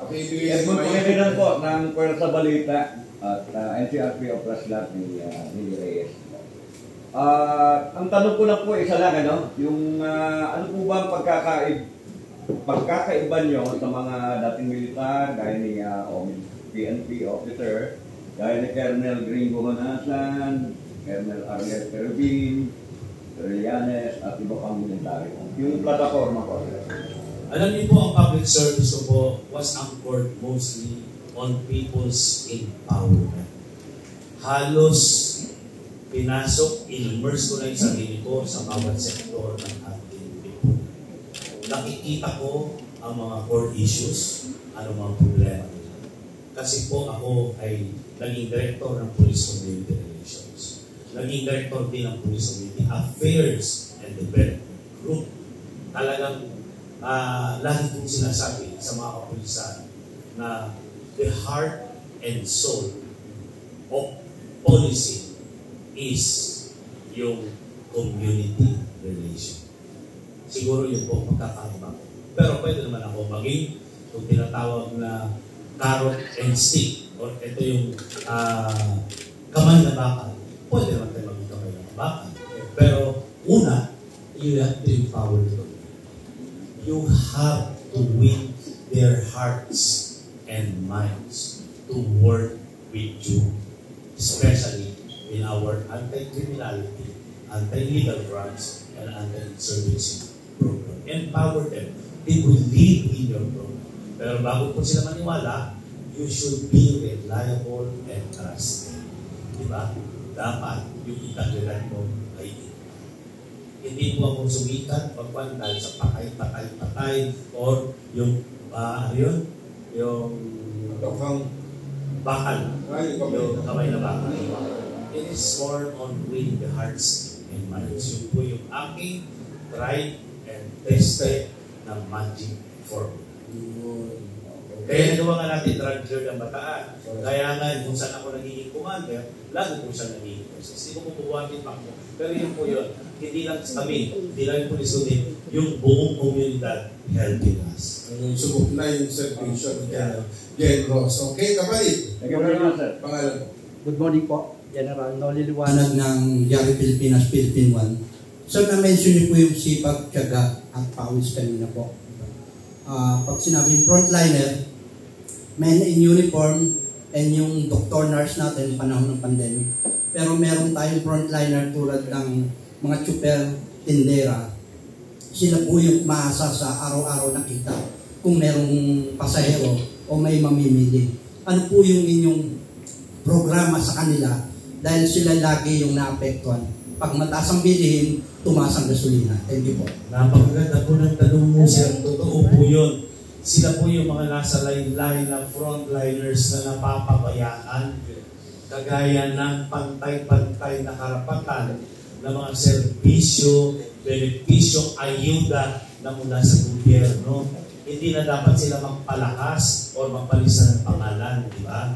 Okay, Edmund Pangilinan po ng Puerto Balita at NCRP Operational ni Reyes. Ang tanong ko na po isa lang, yung ano po ba ang pagkakaiba nyo sa mga dating militar, gaya ni PNP officer, gaya ni Colonel Gringo Manasan, Colonel Ariel Pervin, Trillanes, at iba pang military. Yung plataforma po. Alam niyo po, ang public service ko po was anchored mostly on people's empowerment. Halos pinasok, in-immerse ko na yung sarili ko sa bawat sektor ng ating people. Nakikita ko ang mga core issues, ano mga problema nila. Kasi po ako ay naging director ng Police Community Relations. Naging director din ng Police Community Affairs and Development Group. Talagang lagi kong sinasabi sa mga kapulisan na the heart and soul of policy is yung community relation. Siguro yun po magkakaiba ko. Pero pwede naman ako maging kung tinatawag na carrot and stick or ito yung kamay na bakal. Pwede naman tayo maging kamay na bakal. Pero una, you have to empower them. You have to win their hearts and minds to work with you, especially in our anti-criminality, anti-legal crimes, and anti-insurgency program. Empower them. They will lead in your program. Pero bago po sila maniwala, you should be reliable and trusted. Diba? Dapat yung integridad mo ay hindi po ako sumikat pagpan dahil sa patay or yung yung bakal, yung kamay na bakal. It is more on winning the hearts and minds. Yun po yung aking tried and tested na magic formula. Kaya nagawa nga natin drug clear ng Bataan. Kaya nga, kung saan ako nagiging commander, lagi po siya nagiging process. Hindi ko po bubuhatin pa po. Pero yun po yun. Hindi lang kami, hindi lang yung police unit, yung buong komunidad helping us. Subok na yung servisyo ni Gen Ross. Okay, kapatid. Thank you very much, sir. Pangalan po. Good morning po, General. Noliliwanag ng Yari Pilipinas, Philippine One. So, na-mention niyo po yung sipag, tiyaga, at pawis kanina po. Pag sinabing frontliner, men in uniform, and yung doktor, nurse natin, panahon ng pandemic. Pero meron tayong frontliner tulad ng mga tsuper, tindera. Sila po yung maasa sa araw-araw na kita kung merong pasahero o may mamimili. Ano po yung inyong programa sa kanila dahil sila lagi yung naapektuhan. Pag mataas ang bilihin, tumaas ang gasolina. Thank you po. Napakaganda po ng tanong mo, sir. Totoo po yun. Sila po yung mga nasa line-line na frontliners na napapabayaan, kagaya ng pantay-pantay na karapatan ng mga serbisyo, benepisyo, ayuda na mula sa gobyerno. Hindi na dapat sila magpalakas o magpalisan ng pangalan, di ba?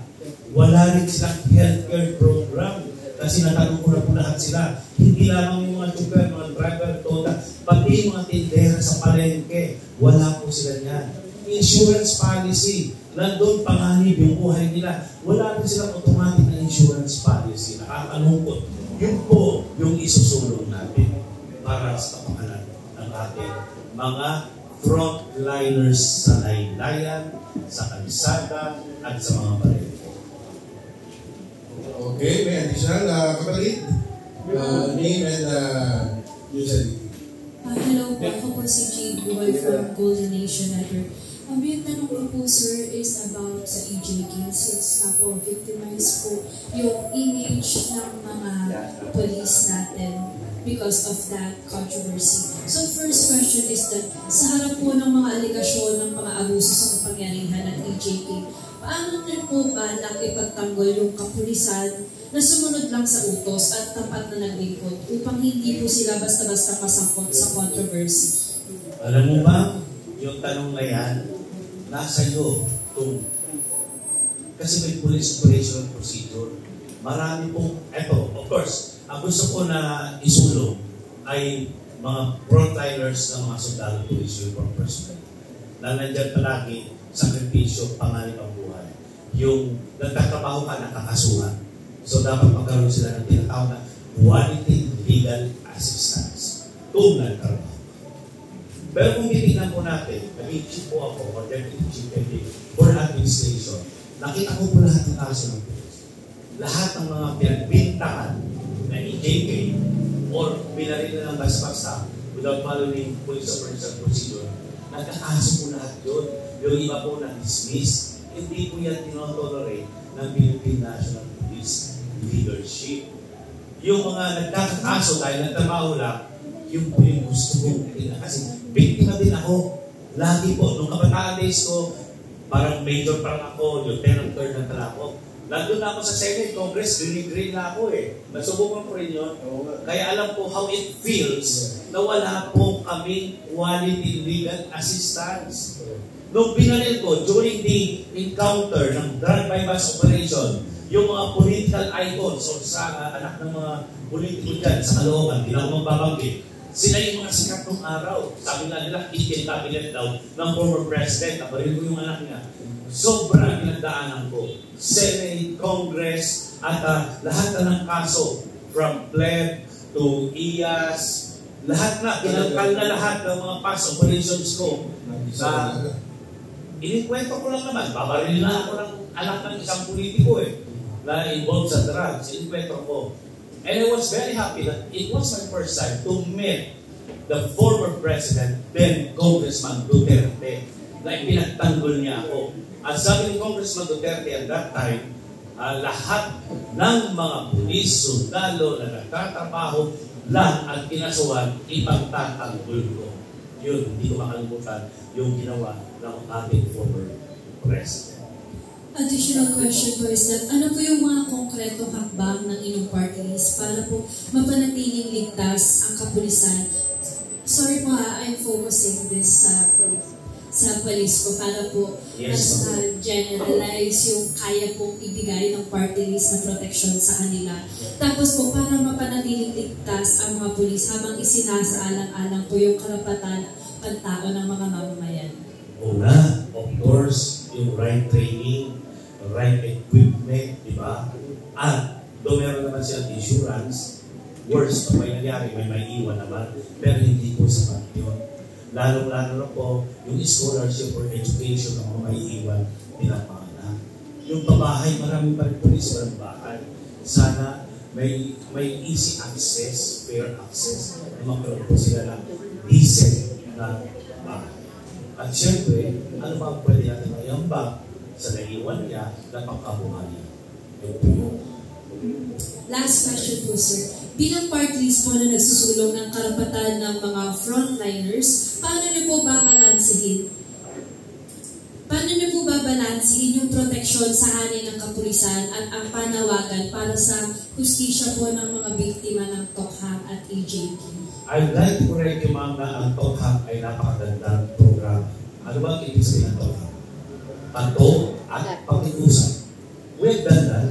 Wala rin silang healthcare program. Kasi natanong ko na po lahat sila. Hindi lamang yung mga super, mga driver, toda, pati yung mga tindera sa palengke. Wala po sila niyan. Insurance policy, nandun panganib yung buhay nila. Wala rin silang automatic na insurance policy. Nakakalungkot. Yun po yung isusulong natin para sa kapakanan ng ating mga frontliners sa laylayan, sa kalsada, at sa mga palengke. Okay, may additional kapatid? Name and user. Hello po, ako po si Jade Buhay from Golden Nation Network. Yung tanong ko po, sir, is about sa EJK. Since na po, victimize po yung image ng mga police natin because of that controversy. So, first question is that, sa harap po ng mga aligasyon ng mga abuso sa kapangyarihan ng EJK, paano niyo po ba ipagtanggol yung kapulisan na sumunod lang sa utos at tapat na naglingkod upang hindi po sila basta-basta kasangkot sa controversy? Alam mo ba, yung tanong na yan, nasa iyo. Kasi may police operational procedure. Marami pong, eto, of course, ang gusto ko na isulong ay mga frontliners ng mga sundalo police uniform personnel na nandyan palagi sakripisyo, panganib ang buhay. Yung nagtatrabaho ka, nakakasuhan. So dapat magkaroon sila ng tinatawag na quality legal assistance kung nagtrabaho. Pero kung titignan po natin, naging chief po ako, or deputy chief for administration, nakita ko po lahat ng kaso ng police. Lahat ng mga pinagbintangan na EJK or binaril na ng basta-basta without following police operational procedure, nagkakaso po lahat yun. Yung iba po na-dismiss. Hindi po yan tinotolerate ng Philippine National Police leadership. Yung mga nagkakaso dahil nagtrabaho lang, yung po yung gusto kong kasi biktima din ako. Lagi po, nung kabataan days ko, parang major parang ako, lieutenant third na tala ako. Nandun na ako sa Senate, Congress, green na ako eh. Nasubukan ko rin yun. Kaya alam ko how it feels na wala po kaming quality legal assistance. Nung pinaril ko, during the encounter ng drug bypass operation, yung mga political icons o sa anak ng mga politiko dyan sa Caloocan, hindi na ako magbabanggit. Sila yung mga sikat ng araw. Sabi nga nila, itin cabinet daw ng former president. Naparil ko yung anak niya. Sobrang pinagdaanan ko. Senate, Congress, at lahat na ng kaso, from pleb to IAS, lahat na, pinagkal na lahat ng mga past operations ko. Inikwento ko lang naman, babaril na ako ng anak ng isang politiko na involved sa drugs. Inikwento ko. And I was very happy that it was my first time to meet the former president, then Congressman Duterte, na ipinagtanggol niya ako. At sabi ni Congressman Duterte at that time, lahat ng mga pulis, sundalo na nagtatrabaho lang at kinasuhan, ipagtatanggol ko. Yun, hindi ko makalimutan yung ginawa ng ating former president. Additional question po is that, ano po yung mga konkretong hakbang ng inyong party list para po mapanatiling ligtas ang kapulisan? Sorry po I'm focusing this sa police ko para po mas generalize yung kaya pong ibigay ng party list na protection sa kanila. Tapos po, para mapanatiling ligtas ang mga pulis habang isinasaalang-alang po yung karapatan pantao ng mga mamamayan. Una, of course, yung right training, right equipment, di ba? At doon meron naman silang insurance, worst pa may nangyari, may maiiwan naman, pero hindi po sapat yun. Lalong-lalo na po, yung scholarship or education ng mga maiiwan, pinapangana. Yung pabahay, marami pa rin pulis, walang bahay. Sana may easy access, fair access, na magkaroon po sila ng decent na bahay. At syempre, ano ba pwede natin mayambang sa naiwan niya na pangkabuhayan? Last question po, sir. Bilang party list po na nagsusulong ng karapatan ng mga frontliners, paano niyo po babalansihin yung proteksyon sa hanin ng kapulisan at ang panawagan para sa hustisya po ng mga biktima ng Tokhang at EJK? I'd like to correct you, ma'am, na ang Tokhang ay napakagandang programa. Ano ba ang ibig sabihin ng Tokhang? Pato at pakiusap. We've done that.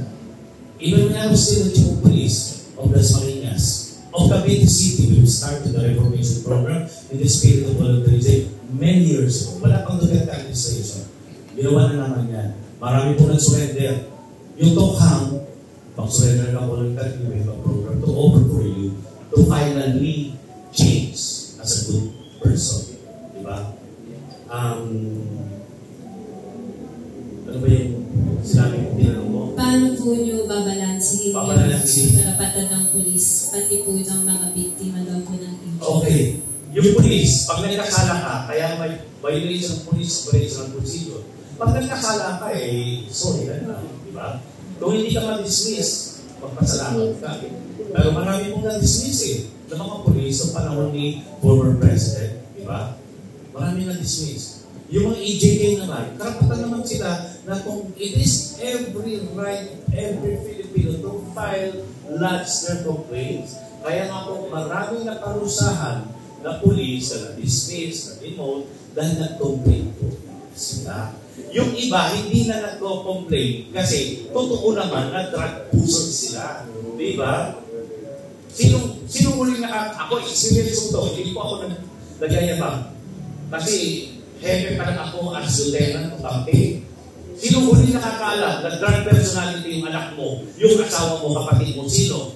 Even when I was still the chief of police of Las Marinas, of Cavite City, we started the reformation program in the spirit of volunteerism many years ago. Wala pang Duterte administration. Ginawa na naman yan. Marami po nag-surrender. Yung Tokhang, pag-surrender ka volunteer, we have a program to overthrow you to finally change as a good person. Diba? Ano ba yung sinabi mo, tinanong mo? Paano po nyo babalansihin yung karapatan ng pulis, pati po ng mga biktima daw po ng EJK? Okay. Yung pulis, pag nagkasala ka, kaya may violation ng police operational procedure. Pag nagkasala ka, sorry na, di ba? Kung hindi ka ma-dismiss, magpasalamat ka. Pero marami pong na-dismiss ng mga pulis sa panahon ni former president, di ba? Marami na-dismiss. Yung mga EJK naman, karapatan naman sila na kung it is every right, every Filipino to file, lodge their complaints. Kaya nga po, maraming nakarusahan na pulis na na-dismiss, na-demote, dahil nag-complain po sila. Yung iba, hindi na nag-complain kasi totoo naman na drug pusod sila. Di ba? Sino huling ako, experience ko to, hindi po ako nagyayabang. Kasi, hepe pa lang ako as lieutenant o kapatid. Sino huli nakakaalam na drug personality yung anak mo, yung asawa mo, kapatid mo, sino?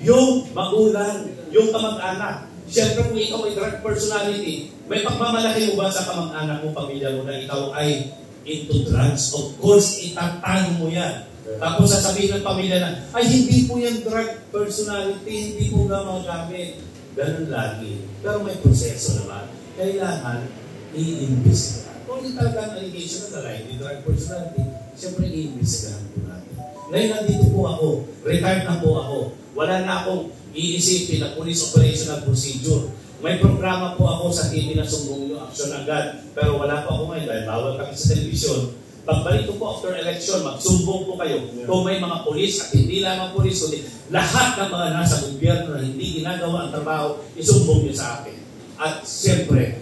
Yung magulang, yung kamag-anak. Siyempre kung ikaw ay drug personality, may pagmamalaki mo ba sa kamag-anak mo, pamilya mo na ikaw ay into drugs? Of course, itatang mo yan. Tapos sasabihin ng pamilya na, ay hindi po yan drug personality, hindi po nga magamit. Ganun lagi. Pero may proseso naman. Kailangan i-investigahan. Kung hindi talagang allegation na lalay, hindi drug personality, siyempre i-investigahan po natin. Ngayon nandito po ako, retired na po ako. Wala na akong iisipin na police operational procedure. May programa po ako sa TV na sumbong yung action agad. Pero wala pa ako ngayon dahil bawal kami sa television. Pagbalik ko po after election, magsumbong po kayo. Kung may mga polis at hindi lamang polis, kundi lahat ng mga nasa gobyerno na hindi ginagawa ang trabaho, isumbong nyo sa akin. At siyempre,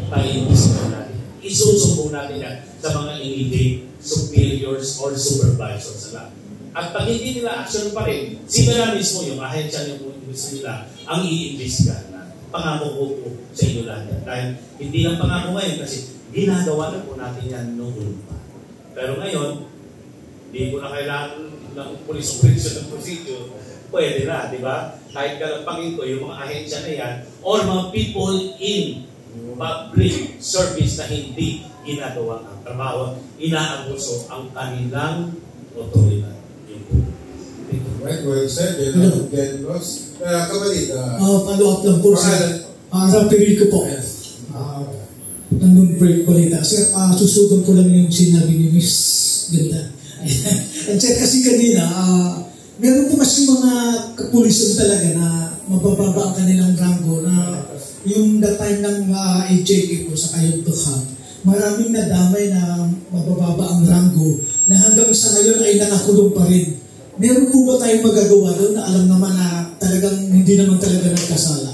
tayo-imbisigan natin. Isusumbong natin yan sa mga immediate superiors or supervisors nila. At pag hindi nila action pa rin, sila mismo yung ahensya yung gusto nila ang i-imbisigan na. Pangako po sa inyo lahat yan. Dahil hindi lang pangako ngayon kasi ginagawa na po natin yan noon pa. Pero ngayon, hindi ko na kailangan ng police operation ng procedure. Pwede na, di ba? Kahit kalapangin ko, yung mga ahensya na yan, or mga people in public service na hindi ginagawa ang trabaho, inaabuso ang kanilang otoridad. Right, well said. Then, Ross. Kapatid. Follow up lang po, sir. Rapid ko po. Nandun break balita. Sir, susugan ko lang yung sinabi ni Miss Ganda. And sir, kasi kanina, meron po kasi mga kapulisan talaga na mabababa ang kanilang rango na yung the time ng HJK po sa Kayuntukan, maraming nadamay na mabababa ang rango na hanggang sa ngayon ay nakakulong pa rin. Meron po ba tayong magagawa doon na alam naman na talagang hindi naman talaga nagkasala?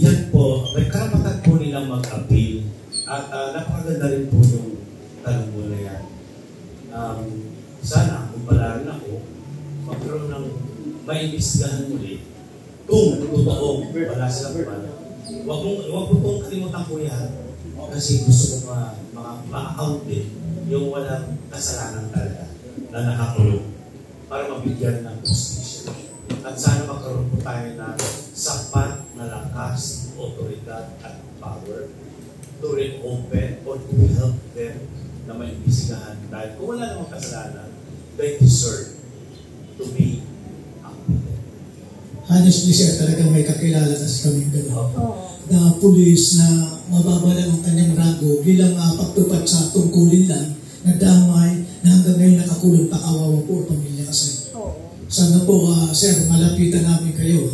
Yan po. May karapatan po nilang mag-appeal. At napakaganda rin po yung tanong mo na yan. Sana, kung palaran ako, magkaroon ng maimbestigahan muli kung totoo wala silang pala. Huwag mo pong kalimutan po yan kasi gusto ko ma-account din yung walang kasalanan talaga na nakakulong para mabigyan ng justisya. At sana magkaroon po tayo ng sapat na lakas, otoridad at power to reopen or to help them na maimbisigahan. Dahil kung wala namang kasalanan, they deserve to be acquitted. Honestly, sir, talagang may kakilala kasi kami gano'n. Na pulis na mababa lang ang kanyang rango bilang pagtupad sa tungkulin lang, nadamay na hanggang ngayon nakakulong pa, kawawa po ang pamilya kasi. Sana po, sir, malapitan namin kayo.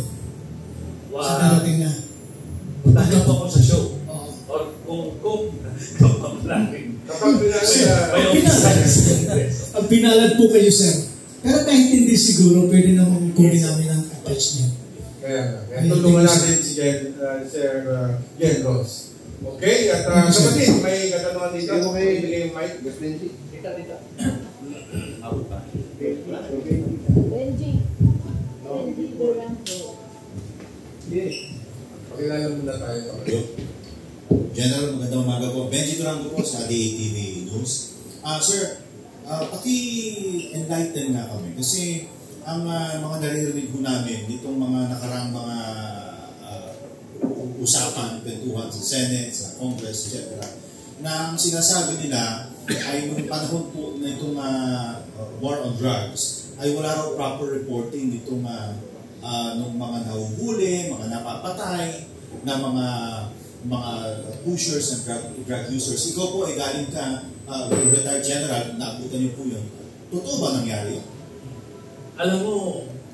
Sa darating na. Puntahan po ako sa show. Or kung pamalaking. Kapag ang pinalad po kayo, sir. Pero kahit hindi siguro, pwede naman kunin namin ang attach niya. Kaya tulungan natin si Sir Jen Ross. Okay? At kapatid, may katanungan dito. May ibigay yung mic. Tita. Ako pa. Benji Durango. Yes. Pakilala muna tayo. General, magandang umaga po. Benji Durango po sa DATV News. Sir, paki-enlighten nga kami. Kasi ang mga naririnig ko namin, itong mga nakarang mga usapan, kwentuhan sa Senate, sa Congress, etc. Na ang sinasabi nila ay nung panahon po na itong war on drugs, ay wala raw proper reporting nitong nung mga nahuhuli, mga napapatay, na mga pushers and drug users. Ikaw po ay galing ka, retired general, naabutan niyo po yun. Totoo ba nangyari? Alam mo,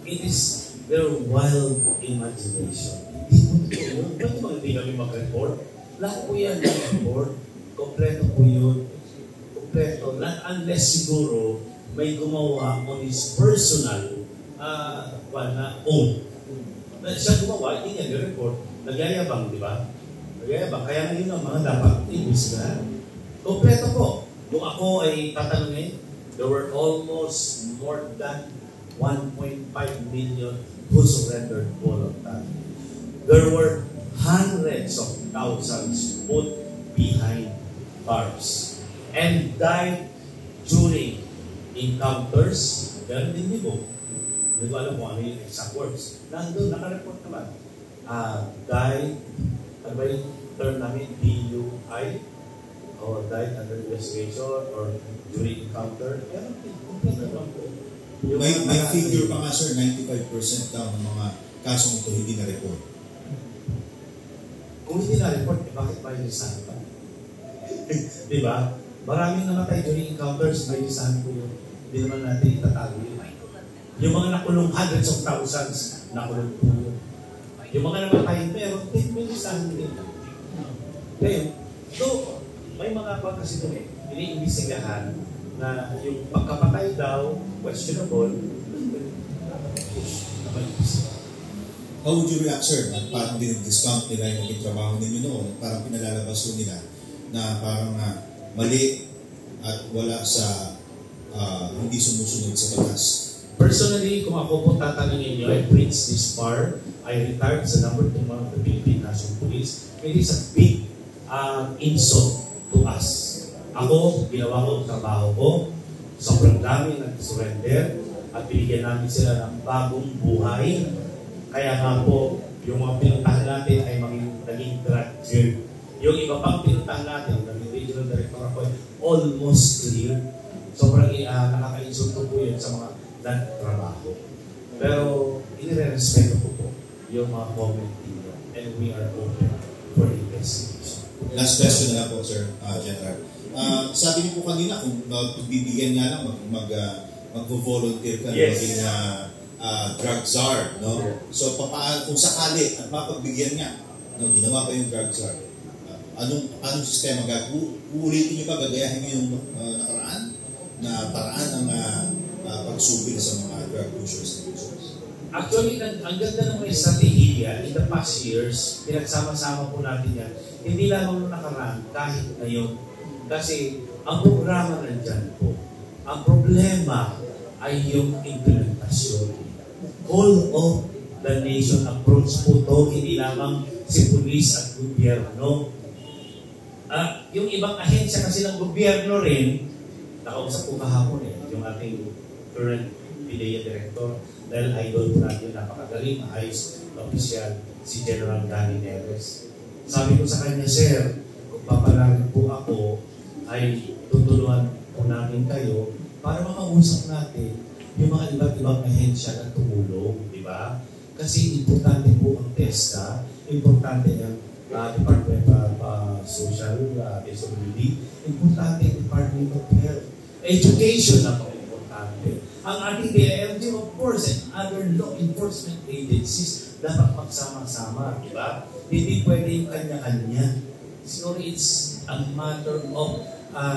it is their wild imagination. Hindi mo totoo. Ba't ba hindi kami mag-report? Lahat po yan ng report. Kompleto po yun. Kompleto. Not unless siguro may gumawa on his personal own. Siya gumawa, hindi niya report. Nagyayabang, di ba? Nagyayabang. Kaya ngayon ang mga dapat imbestigahan. Kompleto po. Kung ako ay tatanungin, there were almost more than 1.5 million who surrendered voluntarily. There were hundreds of thousands put behind bars and died during encounters. Ganun din niyo. Hindi ko alam kung ano yung exact words. Nandun, nakareport naman. Died, ano ba yung term namin? DUI? Or died under investigation or during encounter. Pero kumplito naman po. May figure pa nga sir, 95% daw ng mga kasong ito hindi na-report. Kung hindi na-report, bakit ba yung lisahan pa? Diba? Maraming namatay during encounters, may lisahan po yun. Hindi naman natin itatago yun. Yung mga nakulong hundreds of thousands, nakulong po yun. Yung mga namatay, pero may lisahan din. Kaya, so, may mga kasi doon iniimbestigahan na yung pagkapatay daw, questionable, how would you react, sir? At parang din-discount nila yung trabaho ninyo noon, parang pinalalabas nila na parang mali at wala sa hindi sumusunod sa batas. Personally, kung ako po tatanungin niyo, I preached this far. I retired sa number 2 of the Philippine National Police. It is a big insult to us. Ako, ginawa ko ang trabaho ko. Sobrang dami nag-surrender at binigyan namin sila ng bagong buhay. Kaya nga po, yung mga pinuntahan natin ay naging drug-cleared. Yung iba pang pinuntahan natin, naging regional director ako, almost clear. Sobrang nakaka-insulto po yun sa mga nagtrabaho. Pero, inire-respeto ko po yung mga comment niyo. And we are open for investigation. Last question na lang po, Sir General. Sabi niyo po kanina, kung bibigyan nga lang, mag-volunteer ka yes. Maging drug czar, no? Yeah. So, kung sakali at mapagbigyan nga, no, ginawa pa yung drug czar, anong sistema uulitin niyo ba, gagayahin niyo yung nakaraan na paraan ng pagsubig sa mga drug users and users? Actually, ang ganda ng mga estratehiya in the past years, pinagsama-sama po natin yan. Hindi lamang nung nakaraan, kahit ngayon. Kasi ang programa nandyan po. Ang problema ay yung implementasyon. Whole of the nation approach po to, hindi lamang si pulis at gobyerno. Yung ibang ahensya kasi ng gobyerno rin, nakausap ko kahapon yung ating current PDEA director, dahil idol po natin, napakagaling, ayos na opisyal, si General Danny Neves. Sabi ko sa kanya, sir, kung papalarin po ako, ay tutulungan po namin kayo para makausap natin yung mga iba't ibang ahensya na tumulong, di ba? Kasi importante po ang TESDA, importante ang Department of Social Disability, importante ang Department of Health, education na po importante. Ang ating DILG, of course, and other law enforcement agencies dapat magsama-sama, di ba? Hindi pwede yung kanya-kanya. So it's a matter of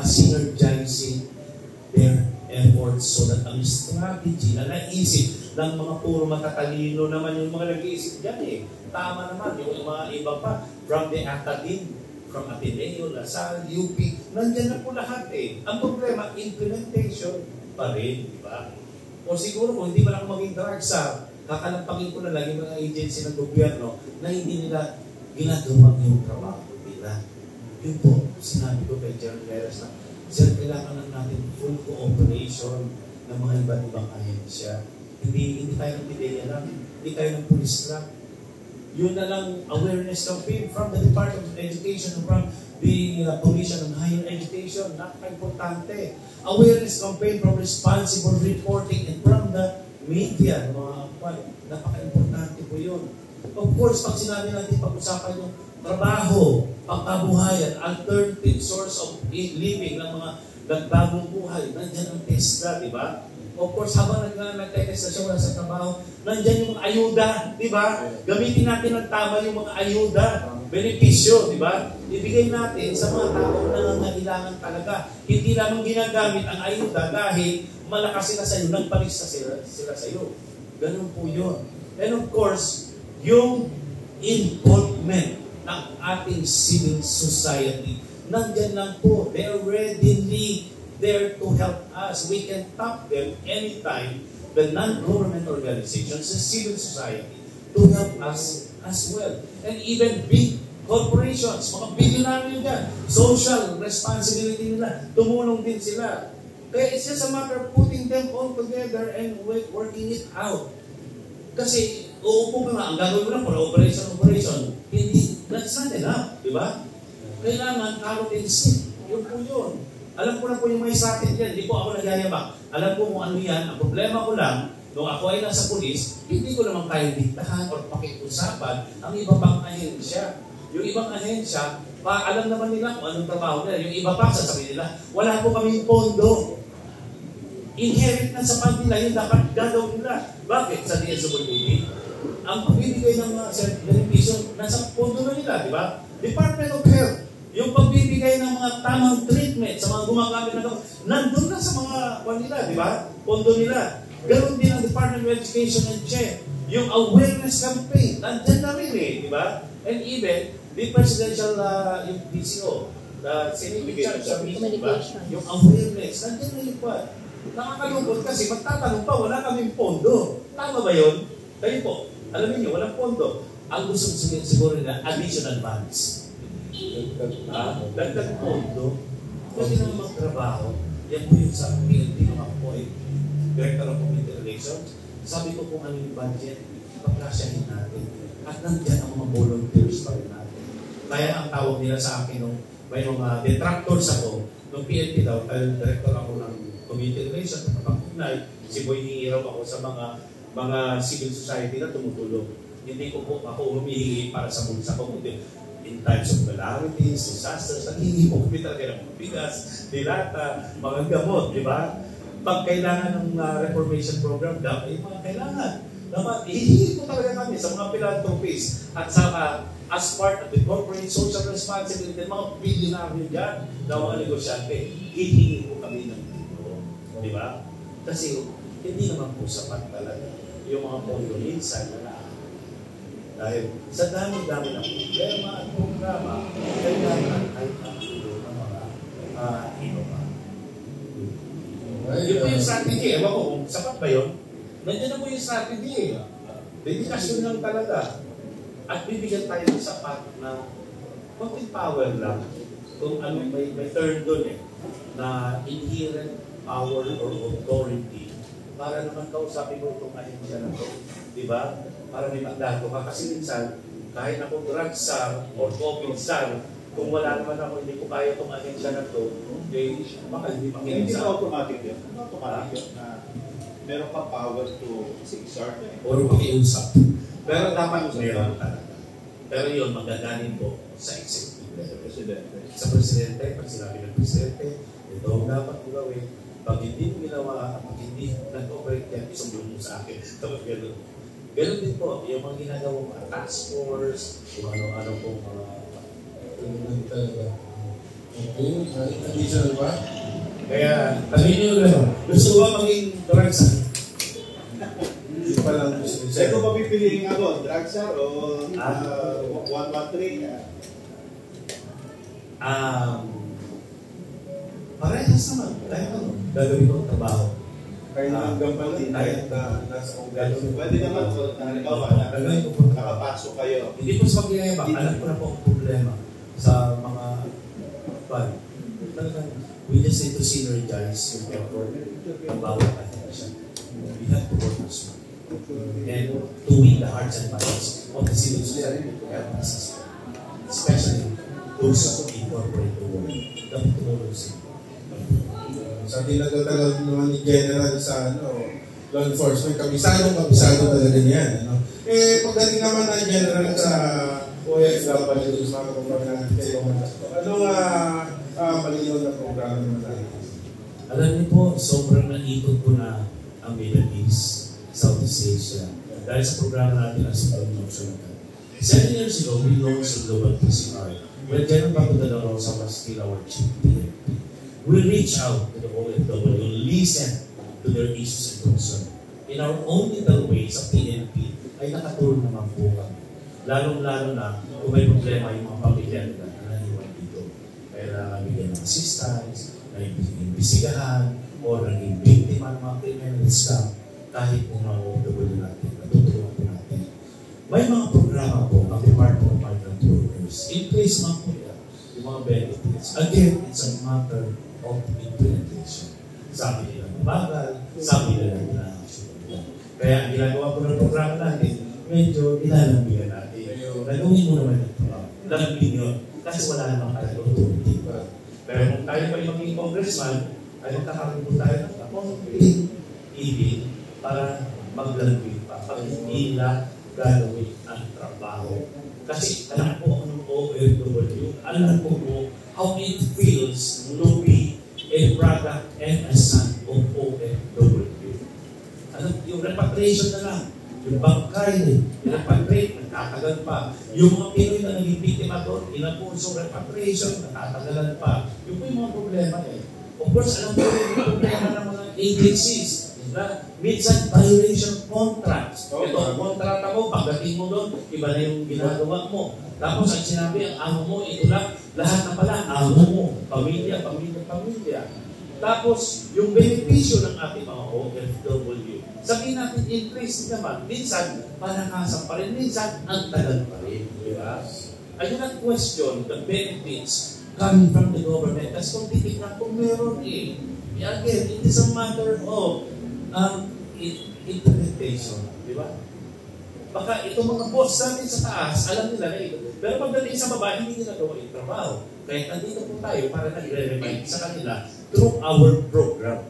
synergizing their efforts so that ang strategy na naisip ng mga puro matatalino naman yung mga nag-iisip dyan Tama naman, yung mga iba pa, from the academe, from Ateneo, Lasal, UP, nandyan na po lahat Ang problema, implementation pa rin, di ba? O siguro kung hindi man ako maging drugsa, kakalampagin ko na lang yung mga agency ng gobyerno na hindi nila ginagawa yung trabaho nila. Yun po, sinabi ko kay General Neves na, sir, kailangan lang natin full cooperation ng mga iba't ibang ahensya. Hindi tayo ng PDEA lang, hindi tayo ng police lang. Yun na lang awareness campaign from the Department of Education, from the Commission on Higher Education, napaka-importante. Awareness campaign from responsible reporting and from the media, napaka-importante po yun. Of course, pag sinabi natin pag-usapan yung trabaho, pagkabuhayan, alternative source of living ng mga nagbagong buhay, nandyan ang TESDA, di ba? Of course, habang nagtetest na siya wala sa trabaho, nandyan yung ayuda, di ba? Gamitin natin ng tama yung mga ayuda. benepisyo, di ba? Ibigay natin sa mga taong nangangailangan talaga. Hindi lamang ginagamit ang ayuda dahil malakas sila sa iyo, nagpalista sila sa iyo. Ganun po yun. And of course, yung involvement ng ating civil society, nandyan lang po. They are readily there to help us. We can tap them anytime, the non-government organizations, the civil society, to help us as well. And even big corporations, mga billionaire dyan, social responsibility nila, tumulong din sila. Kaya it's just a matter of putting them all together and working it out. Kasi, uupo ka nga, ang gagawin mo lang para operation. Hindi, that's not enough, di ba? Kailangan carrot and stick. Yun po yun. Alam ko na po yung may sakit yan. Hindi po ako nagyayabang. Alam ko kung ano yan. Ang problema ko lang, nung ako ay nasa pulis, hindi ko naman kayang diktahan o pakiusapan ang iba pang ahensya. Yung ibang ahensya, alam naman nila kung anong trabaho nila. Yung iba pa, sasabihin nila, wala po kaming pondo. Inherit na sa pag nila, yung dapat gagawin nila. Bakit? Sa DSWD, ang pagbibigay ng mga benepisyo, nasa pondo na nila, di ba? Department of Health, yung pagbibigay ng mga tamang treatment sa mga gumagamit na nandun na sa mga nila, di ba? Pondo nila. Ganon din ang Department of Education and CHED. Yung awareness campaign, nandyan na rin di ba? And even, the presidential, yung DCO, the Senate Charge sa diba? Yung awareness, nandyan na yun pa. Nakakalungkot kasi magtatanong pa, wala kaming pondo. Tama ba yun? Kayo po, alam niyo, walang pondo. Ang gusto siguro nila, additional funds. Dagdag pondo. Pwede naman magtrabaho. Yan po yung sa PNP nung ako po ay Director of Community Relations. Sabi ko kung ano yung budget, pagkasyahin natin. At nandiyan ang mga volunteers pa rin natin. Kaya ang tawag nila sa akin nung may mga detractors ako, nung PNP daw, Director ako ng Community Relations, nakapag-unay, si Boy hihiraw ako sa mga civil society na tumutulong. Hindi ko po ako humihingi para sa bulsa ko, kundi in times of calamities, disasters, naghihingi po kami talaga ng bigas, dilata, mga gamot, di ba? Pag kailangan ng reformation program, dapat yung mga kailangan. Dapat ihihingi po talaga kami sa mga philanthropies at sa as part of the corporate social responsibility, mga billionaire dyan na mga negosyante, hihingi po kami ng dito. Di ba? Kasi hindi naman po sapat talaga yung mga pondo minsan na dahil sa dami-dami ng problema at programa, kailangan ay nakatulong ng mga iba pa. Yun po yung strategy. Ewan ko kung sapat ba yun? Nandiyan na po yung strategy. Dedikasyon lang talaga. At bibigyan tayo ng sapat na konting power lang. Kung ano, may turn doon na inherent power or authority para naman kausapin mo itong ahensya na ito. Diba? Para may magdato ka. Kasi minsan, kahit ako drug czar or COVID czar, kung wala naman ako, hindi ko kaya itong ahensya na ito, eh, baka hindi makinig sa Hindi automatic yun. Automatic yun na meron ka power to exert. Or makiusap. Pero dapat meron talaga. Pero yun, magagaling po sa executive. Sa presidente, pag sinabi ng presidente, ito ang dapat ko gawin. Pag hindi mo ginawa, pag hindi nag-operate yan, isumbong mo sa akin. Tapos gano'n. Gano'n din po, yung mga ginagawang mga task force, kung ano-ano po mga Okay, additional ba? kaya, tabi nyo lang, gusto ba maging drugsa? Hindi pa lang gusto. Sa'yo ko ba pipiliin ako? Drugsa o 113? Parehas naman. Dahil ano, gagawin ko ang trabaho. Kaya hanggang pa din tayo nasa kongreso. Pwede naman kung halimbawa nakapasok kayo. Hindi po sa pagyayabang, alam ko na po ang problema sa mga we just need to synergize yung effort ng bawat ahensya. We have to work as one. And to win the hearts and minds of the civil society to help us, especially those who incorporate the world. Dapat tumulong sila. Sa tinatagal naman ni General sa law enforcement, kabisado talaga niyan. Pagdating naman ng General sa OFW, sa mga kapag natin kayo, anong malinaw na programa naman natin? Alam niyo po, sobrang naikot po na ang Middle East, Southeast Asia. Dahil sa programa natin ang Super Notion. 7 years ago, we launched the Global PCR. When General Bato de la Rosa was still our chief PNP, we reached out to the OFW, listen to their issues and concerns. In our own little ways sa PNP, ay nakatulong naman po kami. Lalong-lalo na kung may problema yung mga pamilya nila na naiwan dito. Kaya bigyan ng assistance, naimbisigahan, o naging biktima ng mga criminal scam, kahit kung mga OFW natin, natutulungan po natin. May mga programa po ang Department of Migrant Workers. In place mga po yan, yung mga benefits. Again, it's a matter of implementation. Sabi nila mabagal, sabi nila na kaya ang ginagawa ko ng programa natin, medyo ilalambigan natin. Nagawin mo naman ito. Lambing yun. Kasi wala namang tayo authority. Pero kung tayo pa yung maging congressman, ay magkakaroon po tayo ng ibig para maglambing pa. Pag hindi na gagawin ang trabaho. Kasi alam po ako ng OFW, alam po how it feels to be a product and a son of OFW. Yung repatriation na lang, yung bangkay, repatriate, nagtatagal pa. Yung mga Pinoy na naging biktima doon, inapuso repatriation, natatagalan pa. Yung po yung mga problema eh. Of course, alam mo yung problema ng mga agencies. Minsan, violation contracts. Ito, ang kontrata mo, pagdating mo doon, iba na yung ginagawa mo. Tapos, ang sinabi, ang amo mo, ito lang, lahat na pala, amo mo, pamilya. Tapos, yung benepisyo ng ating mga OFW, sabihin natin, increase naman. Minsan, palakasan pa rin. Minsan, ang tagal pa rin. Di ba? I do not question the benefits coming from the government. Kasi kung titignan kung meron eh. Again, it is a matter of implementation. Di ba? Baka itong mga boss natin sa taas, alam nila na ito. Pero pagdating sa baba, hindi nila gawa yung trabaho. Kaya nandito po tayo para nagre-remind sa kanila through our program.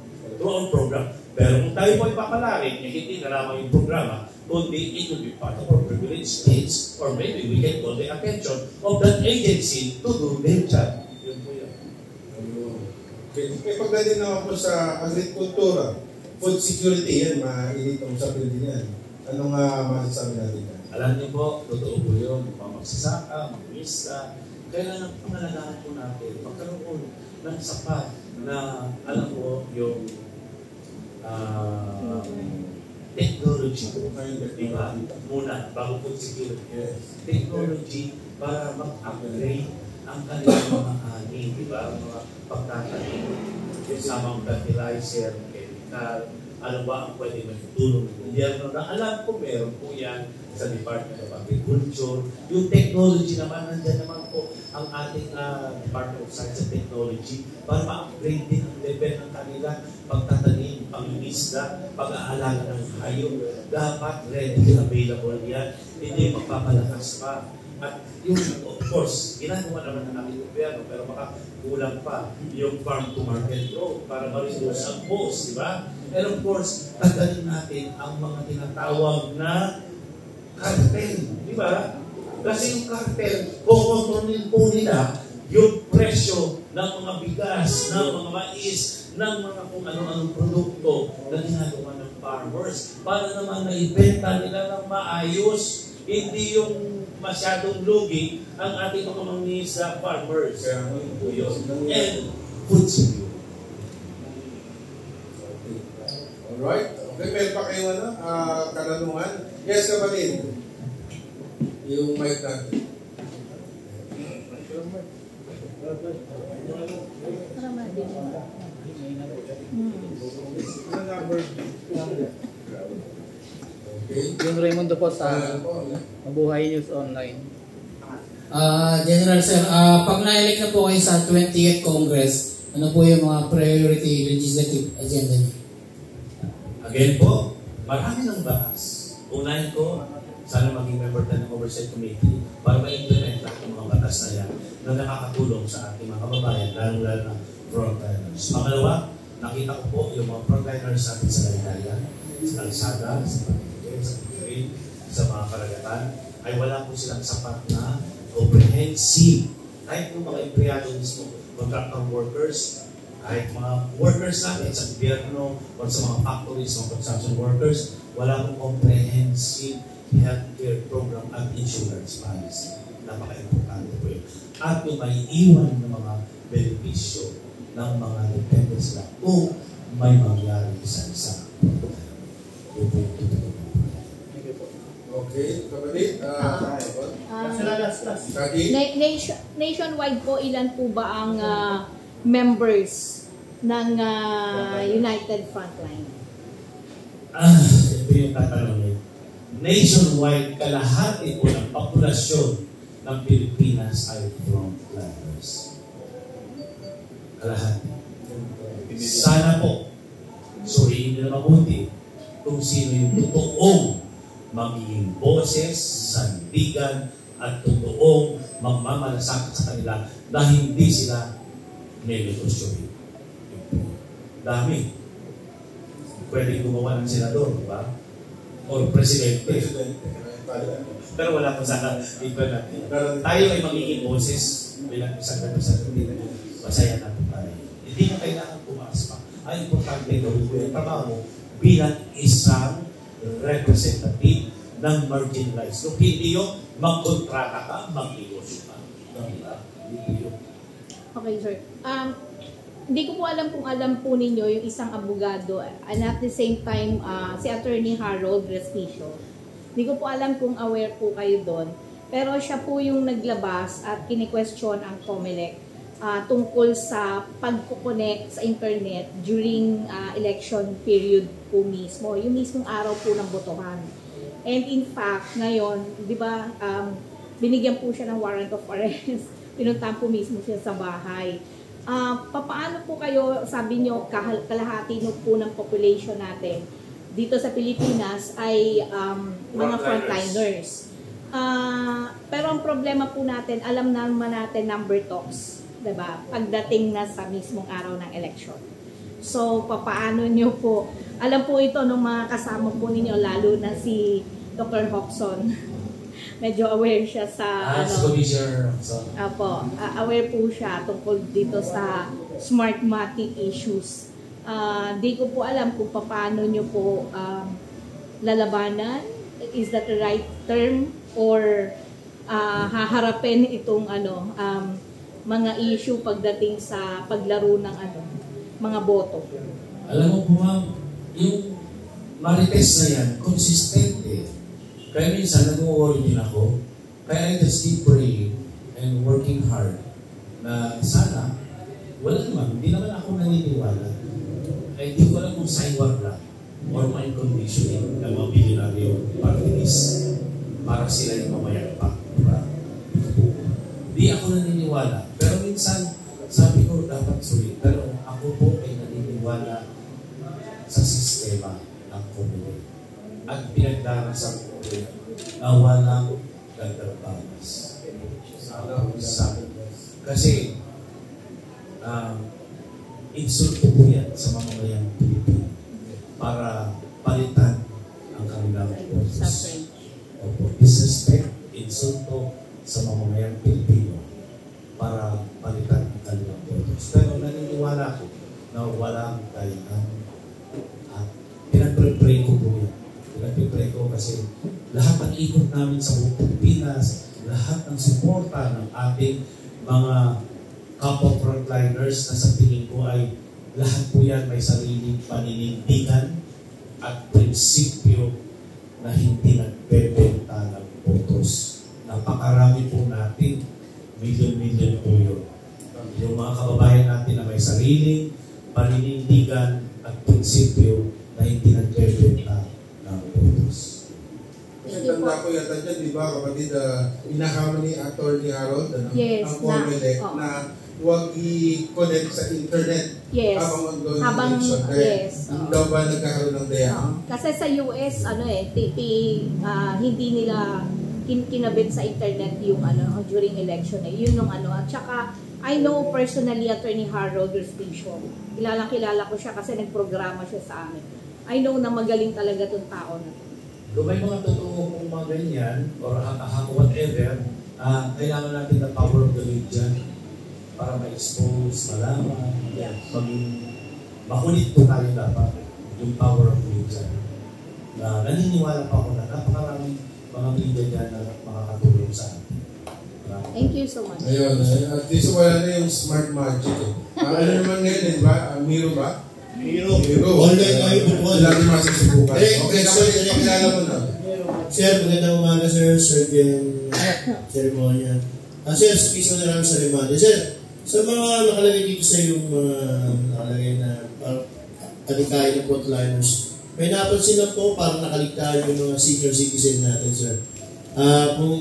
Pero kung tayo po ipapalarin, hindi na lamang yung programa, kundi it will be part of our privileged states, or maybe we can call the attention of that agency to do their job. Yun po yan. Okay. Pagdating naman po sa agrikultura, food security, yan, mainit ang usapin din yan. Anong masasabi natin yan? Alam niyo po, totoo po yun, magsasaka, mag-mista, kailangan pangalagaan po natin, magkaroon ng sapat na, alam mo, yung technology. Diba? Muna, bago food security. Technology para mag-upgrade ang kanilang mga ani, diba? Mga pagtatanim, kasamang fertilizer, chemical, ano ba ang pwede magtulong ng gobyerno na alam ko meron po yan sa Department of Agriculture. Yung technology naman, nandiyan naman po ang ating Department of Science and Technology para ma-upgrade din ang level ng kanila pagtatanim, pangingisda, pag-aalaga ng hayop. Dapat ready available yan. Hindi magpapalakas pa. At yung, of course, ginagawa naman ng ating gobyerno, pero baka kulang pa yung farm-to-market growth para ma-reduce ang cost, di ba? And of course, tanggalin natin ang mga tinatawag na cartel, di ba? Kasi yung cartel, kukontrolin po nila yung presyo ng mga bigas, ng mga mais, ng mga kung ano-anong produkto na ginagawa ng farmers para naman naibenta nila ng maayos, hindi yung masyadong lugi ang ating mga mangingisda farmers. And food security. Alright. Okay, meron pa kayong katanungan? Yes, kapatid. Yung mic natin. Yung Raimundo po sa Mabuhay News Online. General Sir, pag na-elect na po kayo sa 20th Congress, ano po yung mga priority legislative agenda niyo? Again po, marami ng batas. Unahin ko, sana maging member tayo ng Oversight Committee para ma-implement lahat ng mga batas na yan na nakakatulong sa ating mga kababayan, lalo-lalo na frontliners. Pangalawa, nakita ko po yung mga frontliners natin sa Laylayan, sa Kalsada, sa Pagkikit, sa Pagkikit, sa mga karagatan, ay wala po silang sapat na comprehensive. Kahit yung mga empleyado mismo, contractor workers, kahit mga workers natin sa gobyerno o sa mga factories, mga construction workers, wala pong comprehensive healthcare program at insurance policy. Napaka-importante po yun. At yung maiiwan ng mga benepisyo ng mga dependents na kung may mangyari sa isa. Okay, kapatid. Nationwide po, ilan po ba ang members ng United Frontline? Ito yung tatanungin. Nationwide, kalahati po ng populasyon ng Pilipinas ay frontliners. Kalahati. Sana po, suriin nila mabuti kung sino yung totoong magiging boses, sandigan, at totoong magmamalasakit sa kanila na hindi sila nenegosyohin. Dami. Pwede gumawa ng senador, di ba? O presidente. Pero wala po sana iba natin. Tayo ay magiging boses bilang isang representative. Masaya na po tayo. Hindi na kailangan pumas pa. Ay importante gawin ko yung trabaho bilang isang representative ng marginalized. Kung hindi yun, magkontrata ka, magnegosyo ka. Hindi yun. Okay, sir. Hindi ko po alam kung alam po ninyo yung isang abogado and at the same time si Attorney Harold Respicio. Hindi ko po alam kung aware po kayo doon. Pero siya po yung naglabas at kini-question ang COMELEC tungkol sa pag-connect sa internet during election period po mismo. Yung mismong araw po ng botohan. And in fact, ngayon, di ba, binigyan po siya ng warrant of arrest. Pinuntahan po mismo siya sa bahay. Paano po kayo, sabi nyo, kalahati po ng population natin dito sa Pilipinas ay mga frontliners. Pero ang problema po natin, alam naman natin number talks, diba? Pagdating na sa mismong araw ng election. So, paano nyo po, alam po ito ng mga kasama po ninyo, lalo na si Dr. Hobson. Medyo aware siya sa aware po siya tungkol dito sa smartmatic issues. Di ko po alam kung paano nyo po lalabanan. Is that the right term? Or haharapin itong mga issue pagdating sa paglaro ng mga boto? Alam mo po ma'am, yung marites na yan, consistent eh. Kaya minsan, nag-worry din ako. Kaya I just keep praying and working hard na sana, wala naman, hindi naman ako naniniwala. Kaya hindi ko alam kung sidewalk lang or mind conditioning ng mga billionaire parties para sila yung mamayagpak. Diba? Hindi ako naniniwala. Pero minsan, sabi ko, dapat sulit. Pero ako po ay naniniwala sa sistema ng komunidad. At pinagdarasan ko na walang gagarabanas. Kasi insulto po yan sa mamamayang Pilipino para palitan ang kanilang purpose. Disrespect, insulto sa mamamayang Pilipino para palitan ang kanilang purpose. Pero naniniwala ko na walang kailangan at pinag-pray ko po yan. Pinag-pray ko kasi lahat ng ikot namin sa buong Pilipinas, lahat ng suporta ng ating mga kapwa frontliners na sa tingin ko ay lahat po yan may sariling paninindigan at prinsipyo na hindi nagbebenta ng botos. Napakarami po natin, milyon-milyon po yun. Yung mga kababayan natin na may sariling paninindigan at prinsipyo na hindi nagbebenta ng botos. Kasi tanda ko yata dyan, di ba kapatid, inahama ni Attorney Harold ang COMELEC na huwag i-connect sa internet habang ongoing election. Hindi daw ba nagkakaroon ng daya? Kasi sa US, hindi nila kinabit sa internet yung during election yun nung at saka I know personally Attorney Harold Respicio. Kilala ko siya kasi nagprograma siya sa amin. I know na magaling talaga tong tao na. Kung may mga totoo kung mga ganyan or whatever, kailangan natin ng power of the media para ma-expose, malaman, maging makulit po tayo dapat yung power of the media. Na naniniwala pa ako na napakaraming mga media dyan na makakatulong sa atin. Thank you so much. Ayun, at least wala na yung smart magic eh. Ano naman ngayon, di ba? Miro ba? Miro. Online tayo butuan. Lagi masusubukan. Okay, kapatid, pakilala mo na. Sir, magandang umaga, sir. Surgeon Ceremonia. Sir, speech mo na lang sa limanda. Sir, sa mga nakalagay dito sa yung mga nakalagay na kalikay ng frontliners, may napansin lang po parang nakaligtaan yung mga senior citizen natin, sir. Kung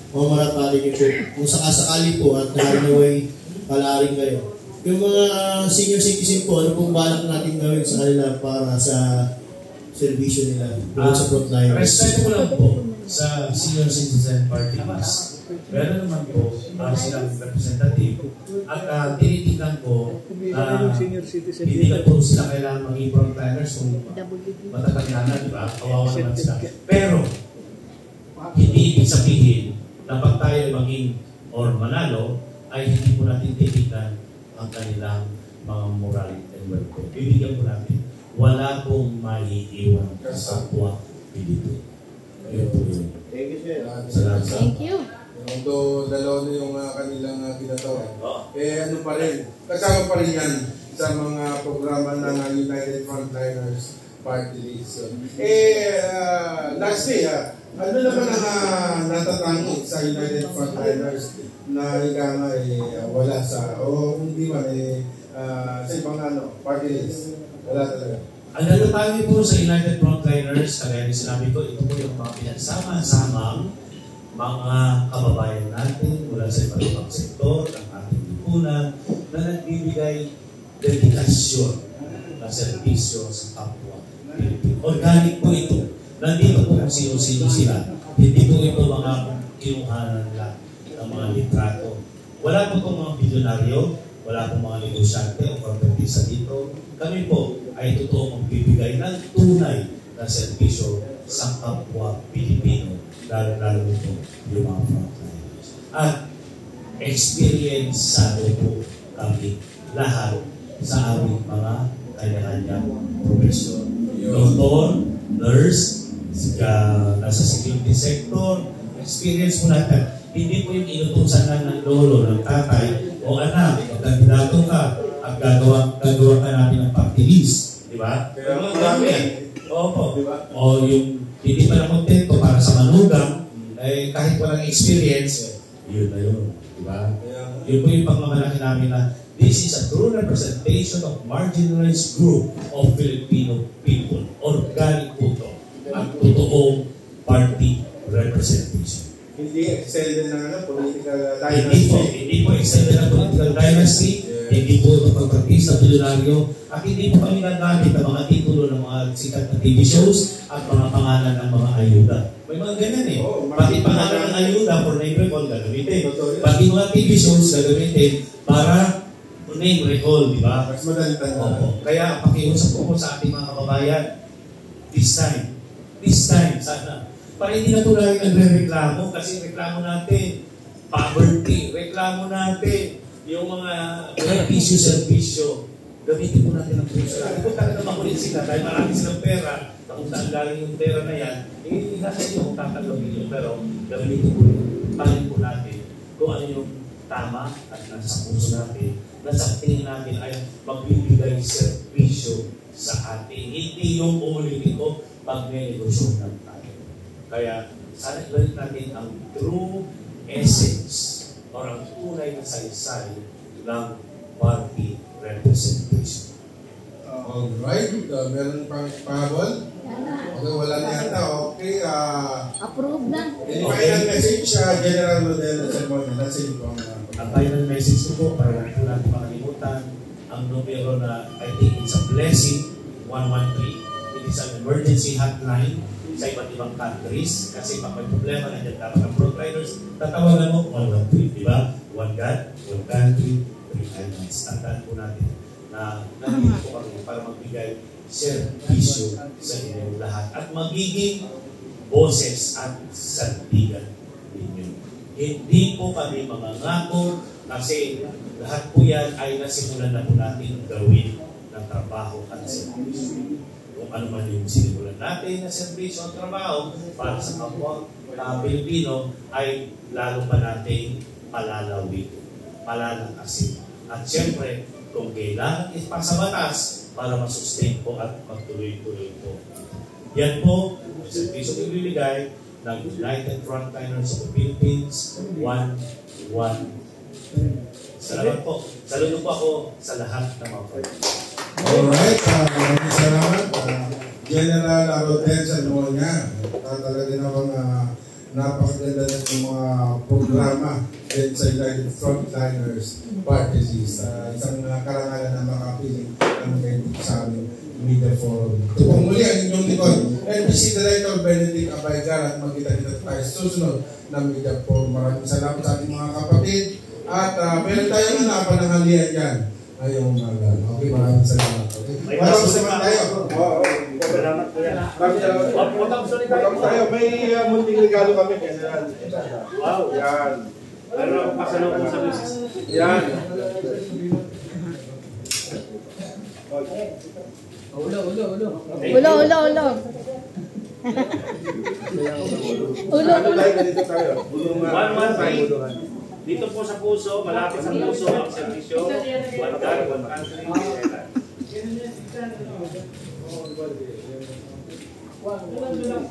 mamarapali niyo po, kung sakasakali po at narinaway palaring kayo, yung mga senior citizen po, ano pong balak natin gawin sa kanila para sa servisyo nila sa frontliners? Respeto ko lang po sa senior citizen party list. Meron naman po silang representative at tinitignan po hindi na po sila kailangan maging frontliners kung matatanda na, di ba? Kawawa naman sila. Pero hindi ibig sabihin na pag tayo maging or manalo ay hindi po natin titignan ang kanilang mga moral and welfare. Bibigyan po natin. Wala pong maiiwan sa kapwa Pilipino. Yun po yun. Thank you, sir. Salamat. Thank you. Although dalawa na yung kanilang ginatawa. Ano pa rin, kasama pa rin yan sa mga programa ng United Frontliners Party List. Lastly, ano naman ang natatangi sa United Frontliners na ika nga wala sa, o hindi man sa ibang party list? Wala talaga. Ang natatangi po sa United Frontliners, kagaya ni sinabi ko, ito po yung mga pinagsama-samang mga kababayan natin mula sa iba't ibang sektor ng ating lipunan na nagbibigay dedikasyon na serbisyo sa kapwa Pilipino. Organic po ito. Nandito po kung sino-sino sila. Hindi po ito mga kinuhanan lang ng mga litrato. Wala po itong mga bilyonaryo, wala po mga negosyante o korpetisa dito. Kami po ay totoo magbibigay ng tunay na serbisyo sa kapwa Pilipino, lalo po yung mga frontliners. At experience po kami lahat sa aming mga kanya-kanyang profesyon. Doktor, nurse, nasa security sector, experience po natin. Hindi po yung inutusan lang ng lolo, ng tatay, o anak, magkandidato ka, at gagawa ka natin ng party list. Di ba? Pero marami yan. Opo. O yung hindi pa na kontento para sa manugang, kahit walang experience, yun na yun. Di ba? Yun po yung pagmamalaki namin na this is a true representation of marginalized group of Filipino people. Organic po ito. Ang totoong party representation. Hindi extended ng political dynasty. Hindi po extended ng political dynasty. Hindi po ito pagpapis na bilyonaryo. At hindi po kami nagamit ng mga titulo ng mga sikat na TV shows at mga pangalan ng mga ayuda. May mga ganyan eh. Pati pangalan ng ayuda for name recall gagamitin. Pati mga TV shows gagamitin para name recall, di ba? Mas madaling tanda. Kaya pakiusap po sa ating mga kababayan, this time, sana. Para hindi na tulad nagre-reklamo kasi reklamo natin, poverty, reklamo natin, yung mga servisyo, gamitin po natin ang puso natin. Kung talaga makulit sila, dahil marami silang pera, na kung saan galing yung pera na yan, nasa inyo kung tatanggapin nyo, pero gamitin po po natin kung ano yung tama at nasa puso natin, nasa tingin natin ay magbibigay servisyo sa atin. Hindi yung umulitin ko pag may negosyo ng tayo. Kaya sana ibalik natin ang true essence or ang tunay na saysay ng party representation. Alright, meron pang pahabol? Okay, wala na yata. Okay, approve na. Any final message, General Rodel Sermon? That's it po. Ang final message ko po, para po natin makalimutan, ang numero na I think it's a blessing, 113. It is an emergency hotline sa iba't ibang countries kasi pag may problema nandiyan dapat ang frontliners, tatawagan mo 113, di ba? One God, one country, three islands. Tandaan po natin na nandito po kami para magbigay servisyo sa inyong lahat at magiging boses at sandigan ninyo. Hindi po kami mangangako kasi lahat po yan ay nasimulan na po natin gawin ng trabaho at servisyo. kung ano man yung sinimulan natin na serbisyo at trabaho para sa kapwa Pilipino ay lalo pa natin palalawin, palalakasin. At siyempre, kung kailangan ipasa batas para masustain po at magtuloy-tuloy po. Yan po, ang serbisyo ibibigay ng United Frontliners of the Philippines, 1-1. Salamat po. Saludo po ako sa lahat ng mga friends. Alright, maraming salamat. General Arodensa Nuonya. Talaga namang napakaganda ng mga programa din sa United Frontliners Party List. Isang karangalan na makapiling ng event sa aming media forum. Ito po muli ang inyong likod. NBC Director Benedict Abaygar at magkita-kita tayo sa susunod na media forum. Maraming salamat sa ating mga kapatid. At meron tayong napananghalian dyan. Ngayong umaga. Okay, maraming salamat. Okay. Maraming salamat tayo. Salamat po yan. Matapos tayo. May munting regalo kami. Wow. Yan. Pero pasalubong sa business. Yan. Ulo. Ulo. Dito tayo. Dito po sa puso, malapit sa puso ang servisyo, one God, one country,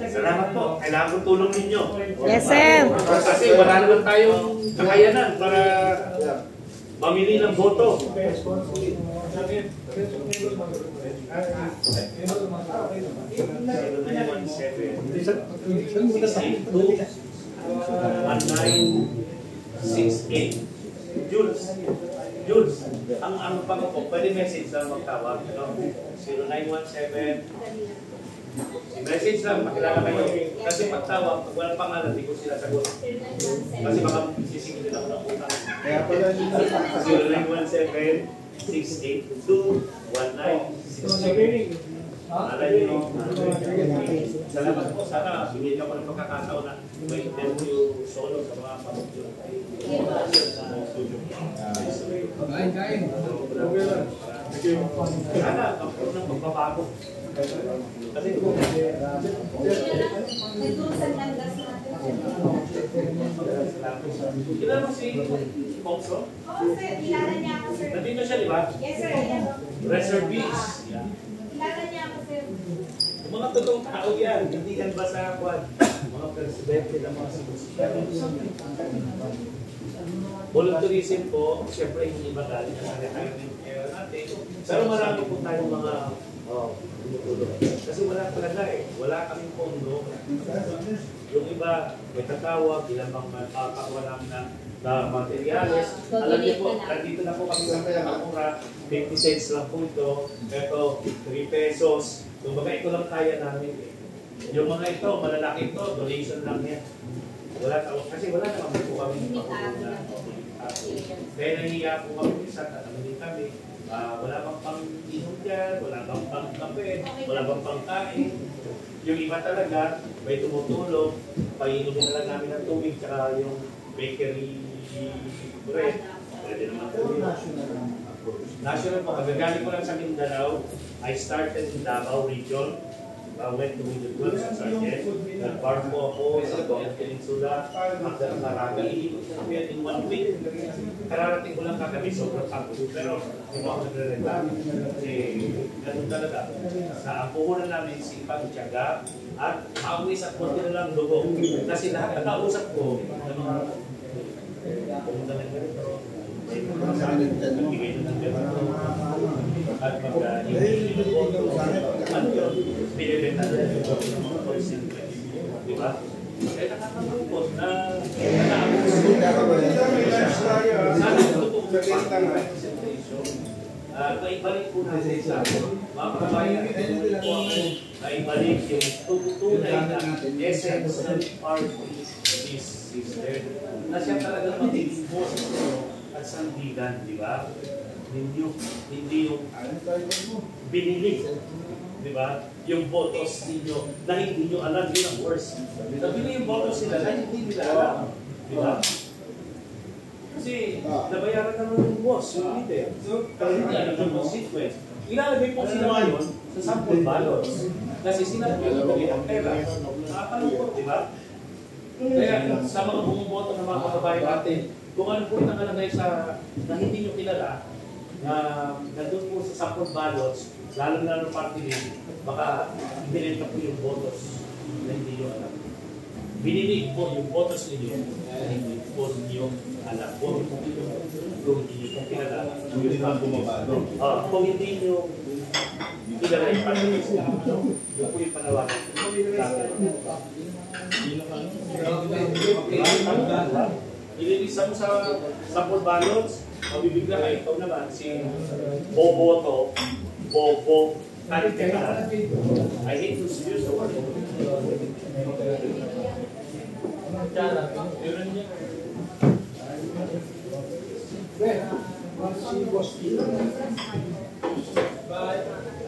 Salamat po. Kailangan ko tulong ninyo. Yes, sir. Kasi wala naman tayong kakayanan para mamili ng boto. Jules, ang pang po, pwede message lang magtawag. 0917. Message lang, makilala kayo. Kasi pagtawag, pag walang pangalan, hindi ko sila sagot. Kasi baka sisingilin ako ng utang. Kaya pala 0917-682-1967. Alay nyo. Salamat po. Sana binigyan ako ng pagkakataon na may interview solo sa mga pamilya. Kain. Sana, kapag ng magbabago. Kasi kilala mo si Bongso? Oo, sir. Kilala niya ako, sir. Nandito siya, di ba? Yes, sir. Reservist. Kilala niya ako, sir. Mga totoong tao yan. Hindi yan ba sa kwan? Mga presidente ng mga sinusiyan. Volunteerism po, siyempre hindi madali na sa retirement care natin. Pero marami po tayong mga kasi wala talaga wala kaming pondo. Yung iba, may tatawag, ilang bang pakakuha namin na materials. Alam niyo po, nandito na po kami sa Pinakamura, 50 cents lang po ito. Ito, 3 pesos. Kumbaga ito lang kaya namin Yung mga ito, malalaki ito, donation lang yan. Kasi wala naman po kami pakuna. Kaya nahiya po kami sa tatanungin kami. Wala bang pang-inom dyan, wala bang pang-kape, wala bang pang-kain. Yung iba talaga, may tumutulong, painumin na lang namin ng tubig, tsaka yung bakery bread. Pwede naman po yun. National po, kagagaling ko lang sa Mindanao. I started in Davao region. Went to Mindanao sa Sargent. Nag-farm po ako sa Doon Peninsula. Hanggang Caraga. Iikot na yan in 1 week. Kararating ko lang kagabi, sobrang pagod. Pero hindi mo ako nagre-reklamo. Kasi ganun talaga. Sa puhunan namin, sipag, tiyaga, at maawis at konti na lang dugo. Kasi lahat na kausap ko, pumunta ng ganito, nagbigay na ng ganito, at mag-ibigay ng boto, at yun, binibenta na yung boto, di ba? Eh, nakakalungkot na nakaabos. Sana totoo maibalik po natin sa mga kabayan po ako na ibalik yung tunay na essence ng party system na siya talaga magiging boses at sandigan, di ba? Hindi yung binili, di ba? Yung botos ninyo na hindi nyo alam, yun ang worst. Nabili yung botos nila na hindi nila alam, di ba? Kasi Kasi nabayaran naman yung boss, yung leader. Kasi hindi yung consequence. Ilalagay po sila ngayon sa sample ballots. Kasi sila nagpapagay ang pera. Nakakalungkot, di ba? Kaya sa mga bumuboto ng mga kababayan natin, kung ano po yung nakalagay sa na hindi nyo kilala, nandun po sa sample ballots, lalo party list, baka ibinenta po yung botos na hindi nyo alam. Bininig po yung botos ninyo na hindi po ninyo alam. Kung hindi nyo kilala, kung hindi nyo kilala yung party list, yun po yung panawagan. Ililisa mo sa sample ballots, mabibigla ka, ikaw naman, si Boboto, Bobo, Kariteka. I hate to use the word.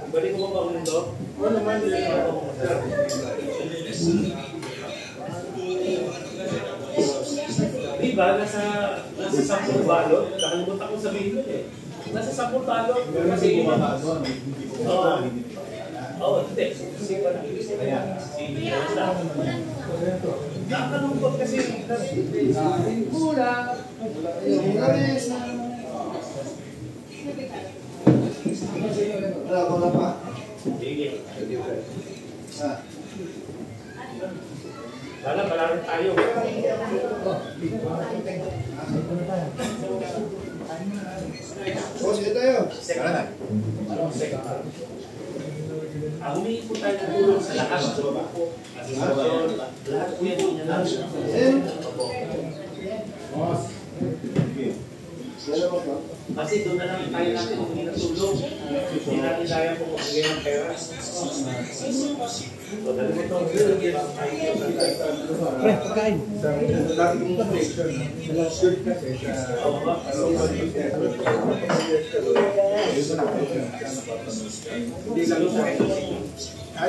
Balik mo ba ulit ito? Oo naman. Diba, nasa sample balot, nakalimutan ko sabihin nun eh. Nasa sample balot, kasi iba. Oo, hindi. Nakakalungkot kasi kulang. Wala pa? Sige. Sana malalim tayo. Sige tayo. Anong second? Humingi po tayo ng tulong sa lahat. Lahat po yan niya lang. Kasi doon na lang tayo natin humingi ng tulong. Hindi natin kaya po magbigay ng pera. So, dali mo ito. Pagkain. Sa dati kong station, shirt kasi sa hindi lang sa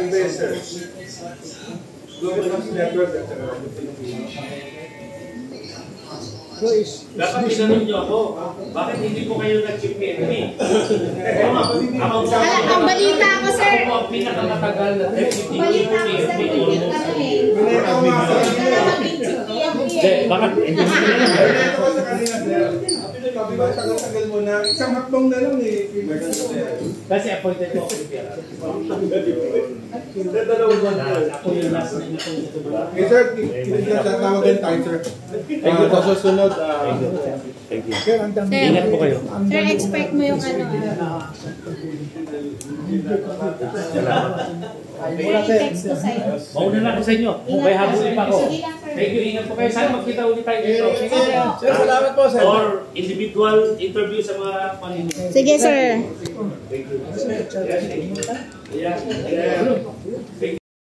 investors. Global Network at dapat tinanong niyo ako, bakit hindi po kayo nag-chip PNP? Ang balita ko, sir. Ako po ang pinakamatagal na deputy Balita ko, sir. Bakit? tagal mo na, isang hakbang na lang eh. Kasi appointed ko ako ako yung last na ito. Okay sir, tinatawagan tayo sir. Sa susunod. Thank you. Sir, ingat po kayo. Sir, expect mo yung ano. Text ko sa'yo. Mauna na ako sa inyo. May habulin pa ako. Thank you, ingat po kayo. Sana magkita ulit tayo dito. Sir, salamat po sir. Or individual interview sa mga paninyo. Sige sir. Thank you. Thank you.